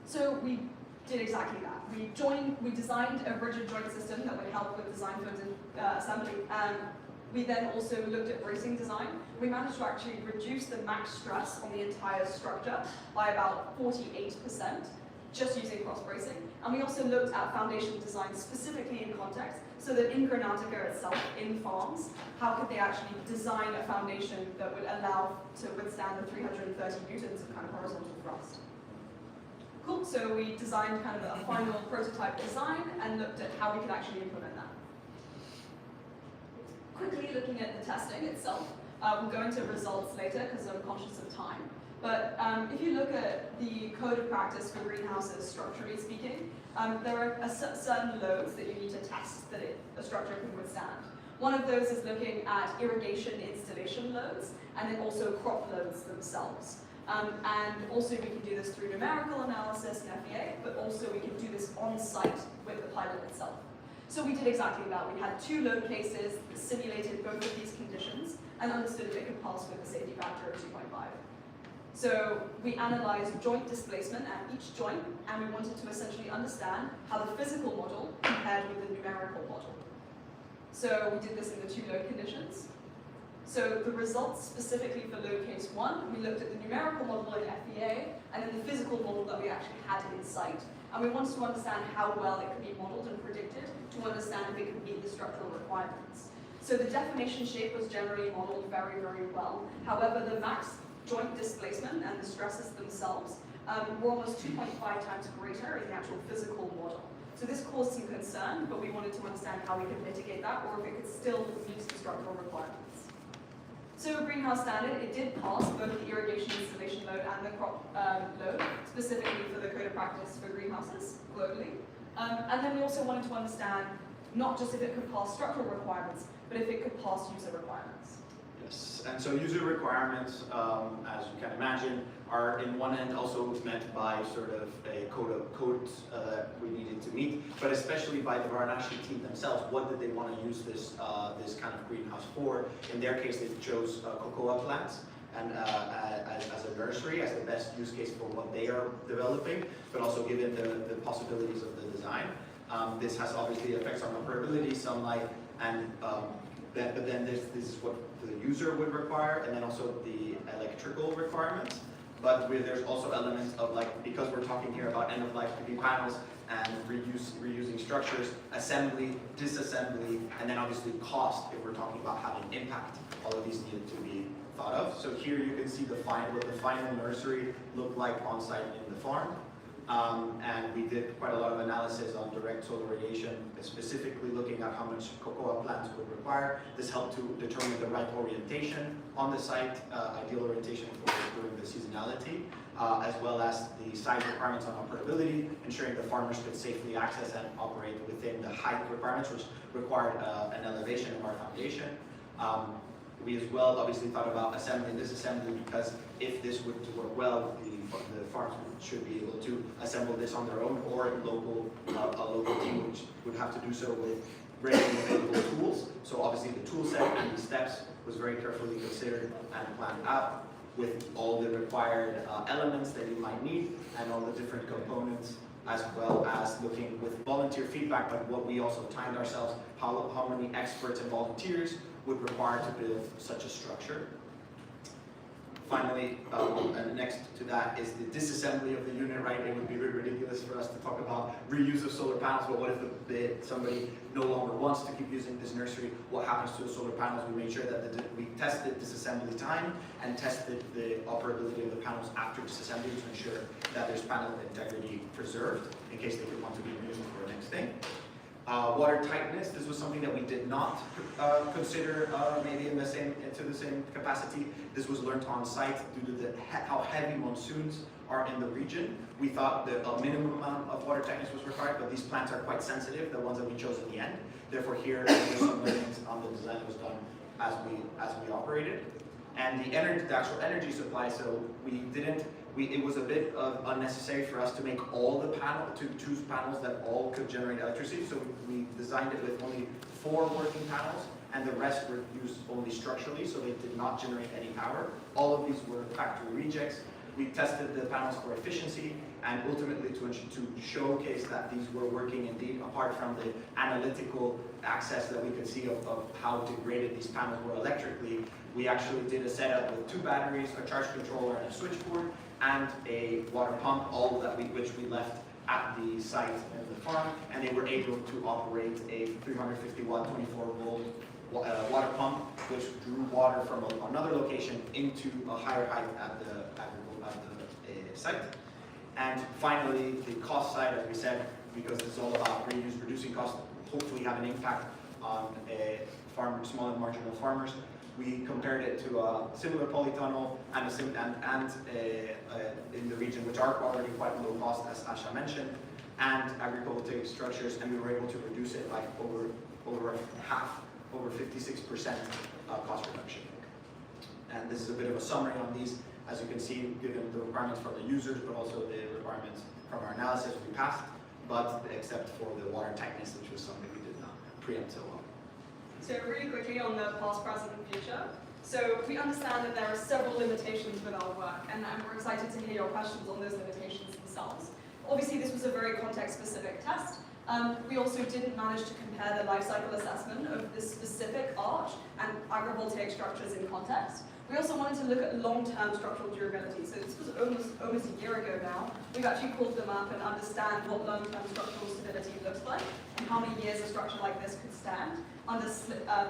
So we did exactly that. We designed a rigid joint system that would help with design for assembly. We then also looked at bracing design. We managed to actually reduce the max stress on the entire structure by about 48%, just using cross bracing. And we also looked at foundation design specifically in context, so that in Karnataka itself, in farms, how could they actually design a foundation that would allow to withstand the 330 newtons of kind of horizontal thrust. Cool, so we designed kind of a final prototype design and looked at how we could actually implement that. Quickly looking at the testing itself, we'll go into results later because I'm conscious of time. But if you look at the code of practice for greenhouses, structurally speaking, there are certain loads that you need to test that a structure can withstand. One of those is looking at irrigation installation loads, and then also crop loads themselves. And also we can do this through numerical analysis and FEA, but also we can do this on site with the pilot itself. So we did exactly that. We had 2 load cases that simulated both of these conditions and understood if it could pass with a safety factor of 2.5. So we analyzed joint displacement at each joint, and we wanted to essentially understand how the physical model compared with the numerical model. So we did this in the 2 load conditions. So the results specifically for load case 1, we looked at the numerical model in FEA, and then the physical model that we actually had in site. And we wanted to understand how well it could be modeled and predicted to understand if it could meet the structural requirements. So the deformation shape was generally modeled very well. However, the max joint displacement and the stresses themselves were almost 2.5 times greater in the actual physical model. So this caused some concern, but we wanted to understand how we could mitigate that, or if it could still meet the structural requirements. So greenhouse standard, it did pass both the irrigation installation load and the crop load, specifically for the code of practice for greenhouses globally. And then we also wanted to understand not just if it could pass structural requirements, but if it could pass user requirements. Yes, and so user requirements, as you can imagine, are in one end also meant by sort of a code of codes that we needed to meet, but especially by the Varanasi team themselves. What did they want to use this this kind of greenhouse for? In their case, they chose cocoa plants and as a nursery, as the best use case for what they are developing, but also given the possibilities of the design. This has obviously effects on operability, sunlight, and but then this is what the user would require, and then also the electrical requirements. But there's also elements of, like, because we're talking here about end-of-life PV panels and reusing structures, assembly, disassembly, and then obviously cost if we're talking about having impact. All of these needed to be thought of. So here you can see what the final nursery looked like on site in the farm. And we did quite a lot of analysis on direct solar radiation, specifically looking at how much cocoa plants would require. This helped to determine the right orientation on the site, ideal orientation for during the seasonality, as well as the size requirements on operability, ensuring the farmers could safely access and operate within the height requirements, which required an elevation of our foundation. We as well obviously thought about assembly and disassembly, because if this would work well, the farms should be able to assemble this on their own, or a local team which would have to do so with ready available tools. So obviously the tool set and the steps was very carefully considered and planned out with all the required elements that you might need and all the different components, as well as looking with volunteer feedback, but what we also timed ourselves, how many experts and volunteers would require to build such a structure. Finally, and next to that is the disassembly of the unit, right? It would be really ridiculous for us to talk about reuse of solar panels, but what if somebody no longer wants to keep using this nursery? What happens to the solar panels? We made sure that we tested disassembly time and tested the operability of the panels after disassembly to ensure that there's panel integrity preserved in case they would want to be used for the next thing. Water tightness, this was something that we did not consider maybe to the same capacity. This was learned on site due to how heavy monsoons are in the region. We thought that a minimum amount of water tightness was required, but these plants are quite sensitive, the ones that we chose in the end. Therefore here, there's some learnings on the design that was done as we operated. And the actual energy supply, so it was a bit unnecessary for us to make all to choose panels that all could generate electricity. So we designed it with only 4 working panels, and the rest were used only structurally, so they did not generate any power. All of these were factory rejects. We tested the panels for efficiency, and ultimately to showcase that these were working indeed, apart from the analytical access that we could see of how degraded these panels were electrically. We actually did a setup with 2 batteries, a charge controller, and a switchboard, and a water pump, all of which we left at the site in the farm, and they were able to operate a 350 watt, 24 volt water pump, which drew water from another location into a higher height at the site. And finally, the cost side, as we said, because it's all about reducing costs, hopefully have an impact on small and marginal farmers. We compared it to a similar polytunnel and in the region, which are already quite low cost, as Asha mentioned, and agrivoltaic structures, and we were able to reduce it by over half, over 56% cost reduction. And this is a bit of a summary on these. As you can see, given the requirements from the users, but also the requirements from our analysis, we passed, but except for the water tightness, which was something we did not preempt so well. So really quickly on the past, present, and future. So we understand that there are several limitations with our work, and we're excited to hear your questions on those limitations themselves. Obviously, this was a very context-specific test. We also didn't manage to compare the life cycle assessment of this specific arch and agrivoltaic structures in context. We also wanted to look at long-term structural durability. So this was almost a year ago now. We've actually pulled them up and understand what long-term structural stability looks like and how many years a structure like this could stand under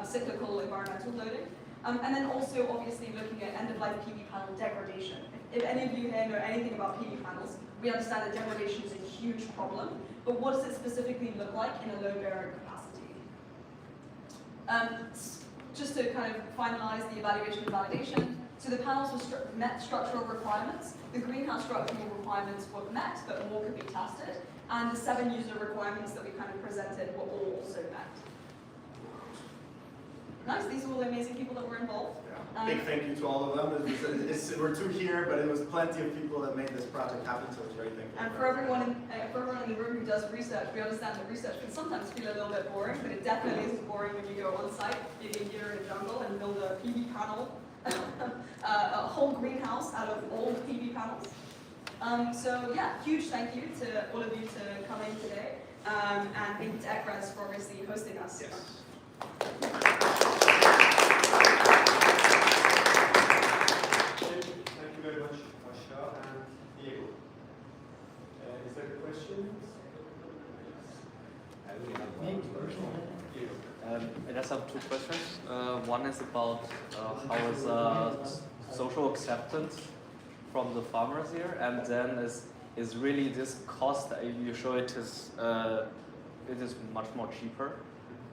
cyclical environmental loading. And then also obviously looking at end-of-life PV panel degradation. If any of you here know anything about PV panels, we understand that degradation is a huge problem, but what does it specifically look like in a load-bearing capacity? Just to kind of finalize the evaluation and validation, so the panels met structural requirements, the greenhouse structural requirements were met, but more could be tested, and the 7 user requirements that we kind of presented were all also met. Nice, these are all the amazing people that were involved. Yeah. Big thank you to all of them. We're 2 here, but it was plenty of people that made this project happen, so it's very thankful. And for everyone in the room who does research, we understand that research can sometimes feel a little bit boring, but it definitely isn't boring when you go on site, dig a year in a jungle, and build a PV panel, a whole greenhouse out of old PV panels. So yeah, huge thank you to all of you to come in today, and thank you to ECRES for obviously hosting us. Yes. Thank you very much, Asha and Diego. Is there a question? I just have 2 questions. One is about how is social acceptance from the farmers here, and then is really this cost you show it is much more cheaper,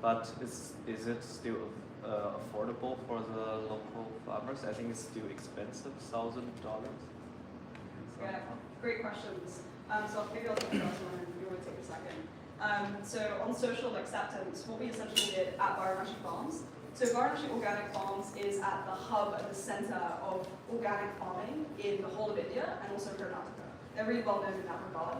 but is it still affordable for the local farmers? I think it's still expensive, $1,000. Yeah, great questions. So maybe I'll take the first one and you want to take a second. So on social acceptance, what we essentially did at Varanashi Farms. So Varanashi Organic Farms is at the hub at the center of organic farming in the whole of India and also Karnataka. They're really well known in that regard.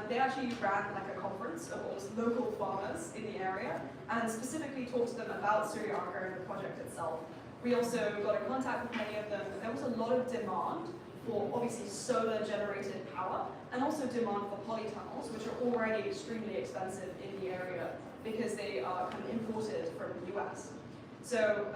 they actually ran like a conference of all local farmers in the area and specifically talked to them about Suryarka and the project itself. We also got in contact with many of them. There was a lot of demand for obviously solar generated power and also demand for polytunnels, which are already extremely expensive in the area because they are kind of imported from the US. So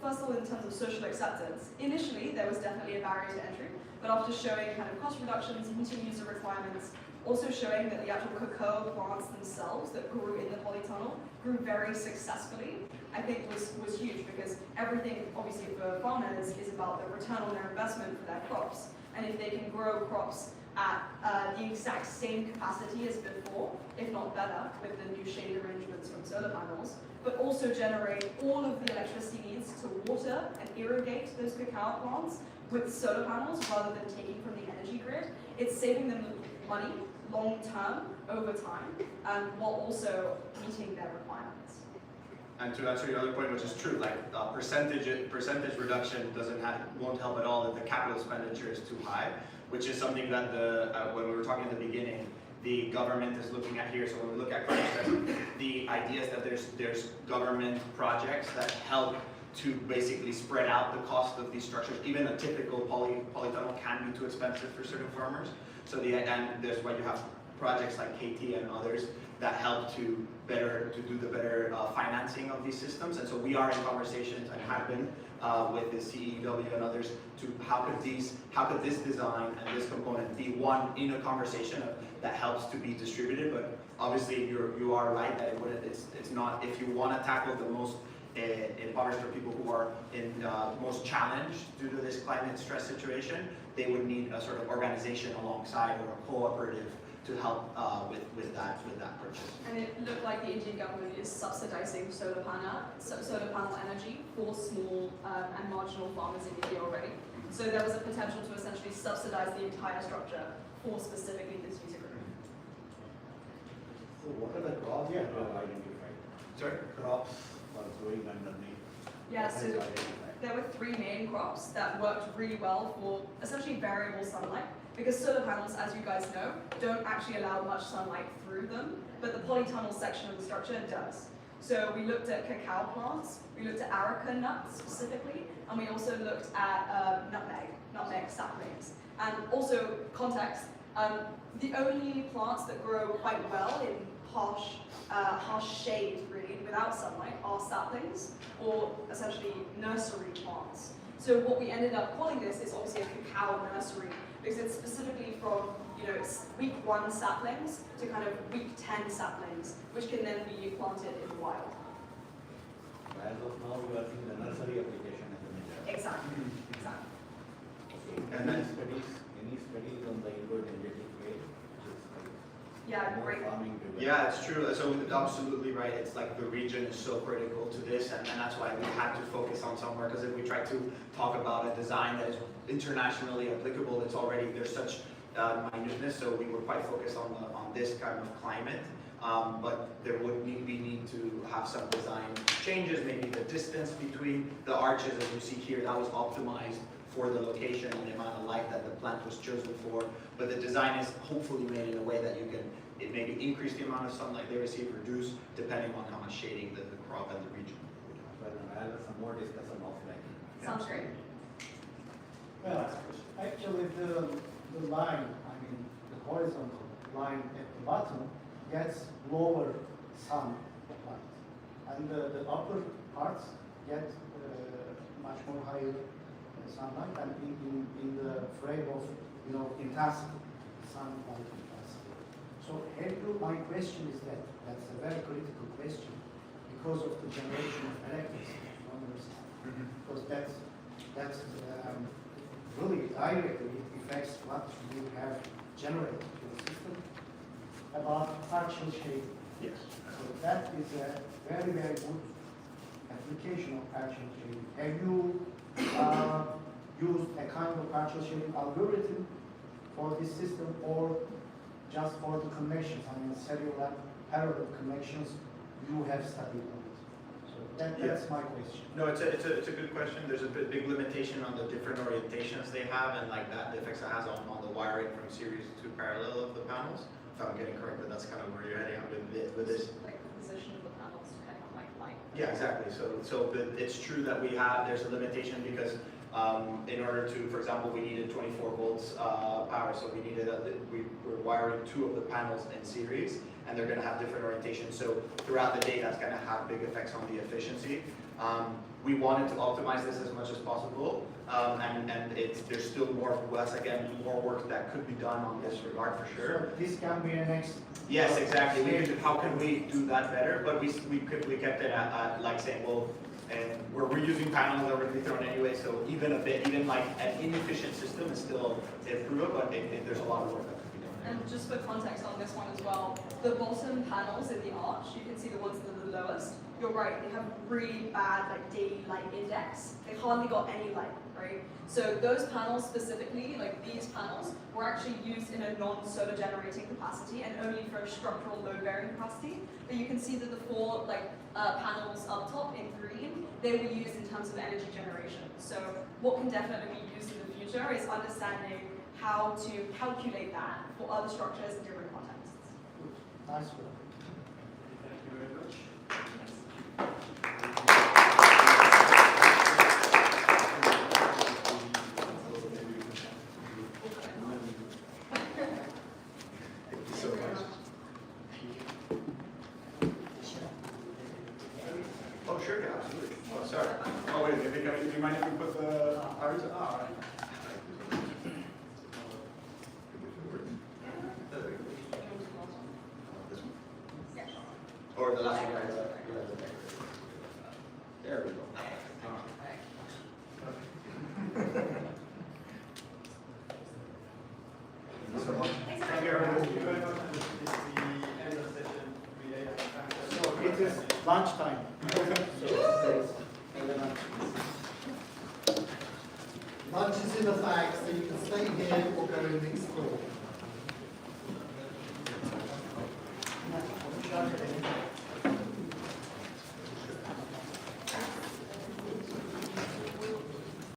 first of all, in terms of social acceptance, initially there was definitely a barrier to entry, but after showing kind of cost reductions, meeting user requirements, also showing that the actual cacao plants themselves that grew in the polytunnel grew very successfully, I think was huge because everything, obviously for farmers, is about the return on their investment for their crops. And if they can grow crops at the exact same capacity as before, if not better, with the new shade arrangements from solar panels, but also generate all of the electricity needs to water and irrigate those cacao plants with solar panels rather than taking from the energy grid, it's saving them money long term over time, while also meeting their requirements. And to answer your other point, which is true, like percentage reduction won't help at all if the capital expenditure is too high, which is something that when we were talking at the beginning, the government is looking at here. So when we look at the idea is that there's government projects that help to basically spread out the cost of these structures. Even a typical polytunnel can be too expensive for certain farmers. So and there's why you have projects like KT and others that help to do the better financing of these systems. And so we are in conversations and have been with the CEW and others to how could this design and this component be one in a conversation that helps to be distributed. But obviously you are right that it's not, if you want to tackle the most impoverished or people who are most challenged due to this climate stress situation, they would need a sort of organization alongside or a cooperative to help with that purchase. And it looked like the Indian government is subsidizing solar panel energy for small and marginal farmers in India already. So there was a potential to essentially subsidize the entire structure for specifically this user group. So what are the crops you have identified? Sorry? Crops for growing underneath. Yeah, What so have you identified? there were 3 main crops that worked really well for essentially variable sunlight. Because solar panels, as you guys know, don't actually allow much sunlight through them, but the polytunnel section of the structure does. So we looked at cacao plants, we looked at areca nuts specifically, and we also looked at nutmeg saplings. And also, context, the only plants that grow quite well in harsh shade, really, without sunlight, are saplings, or essentially nursery plants. So what we ended up calling this is obviously a cacao nursery, because it's specifically from week 1 saplings to kind of week 10 saplings, which can then be planted in the wild. As of now, you are seeing the nursery application as a major. Exactly. Okay. And then Any studies on the indoor-energetic way? Which is like Yeah, more great. farming driven? Yeah, it's true. So absolutely right. It's like the region is so critical to this, and that's why we had to focus on somewhere. Because if we try to talk about a design that is internationally applicable, there's such minuteness. So we were quite focused on this kind of climate. But there would need to have some design changes. Maybe the distance between the arches, as you see here, that was optimized for the location and the amount of light that the plant was chosen for. But the design is hopefully made in a way that you can maybe increase the amount of sunlight they receive, reduce, depending on how much shading the crop and the region would have. Well, I'll have some more discussion offline. Sounds great. Well, actually the line, I mean, the horizontal line at the bottom gets lower sunlight. And the upper parts get much more higher sunlight and in the frame of, intensity, sunlight intensity. So my question is that's a very critical question because of the generation of electricity from the system. Because that's really directly affects what you have generated in the system about partial shading. Yes. So that is a very, very good application of partial shading. Have you used a kind of partial shading algorithm for this system or just for the connections, I mean cellular parallel connections you have studied on it? So that's my question. No, it's a good question. There's a big limitation on the different orientations they have and like that the effects it has on the wiring from series to parallel of the panels. if I'm getting correct, but that's kind of where you're heading at with this. Like the position of the panels depend on like light. Yeah, exactly. But it's true that there's a limitation because in order to, for example, we needed 24 volts power, so we're wiring 2 of the panels in series, and they're going to have different orientations. So throughout the day, that's going to have big effects on the efficiency. We wanted to optimize this as much as possible, and there's still more work that could be done on this regard for sure. So this can be an next. Yes, exactly. How can we do that better? But we kept it at like saying, well, and we're reusing panels that were to be thrown anyway, so even like an inefficient system is still improvable, but there's a lot of work that could be done. And just for context on this one as well, the bottom panels in the arch, you can see the ones that are the lowest. You're right, they have really bad like daily light index. They hardly got any light, right? So those panels specifically, like these panels, were actually used in a non-solar generating capacity and only for a structural load bearing capacity. But you can see that the 4 panels up top in green, they were used in terms of energy generation. So what can definitely be used in the future is understanding how to calculate that for other structures in different contexts. Nice one. Thank you very much. Thank you so much. Oh, sure, yeah, absolutely. Oh, sorry. Oh, wait, do you mind if we put the ours? All right. Or the last one. There we go. Thank you very much. Thank you very much. This is the end of the session. So it is lunchtime. Lunch is in the bag, so you can stay here or go and explore.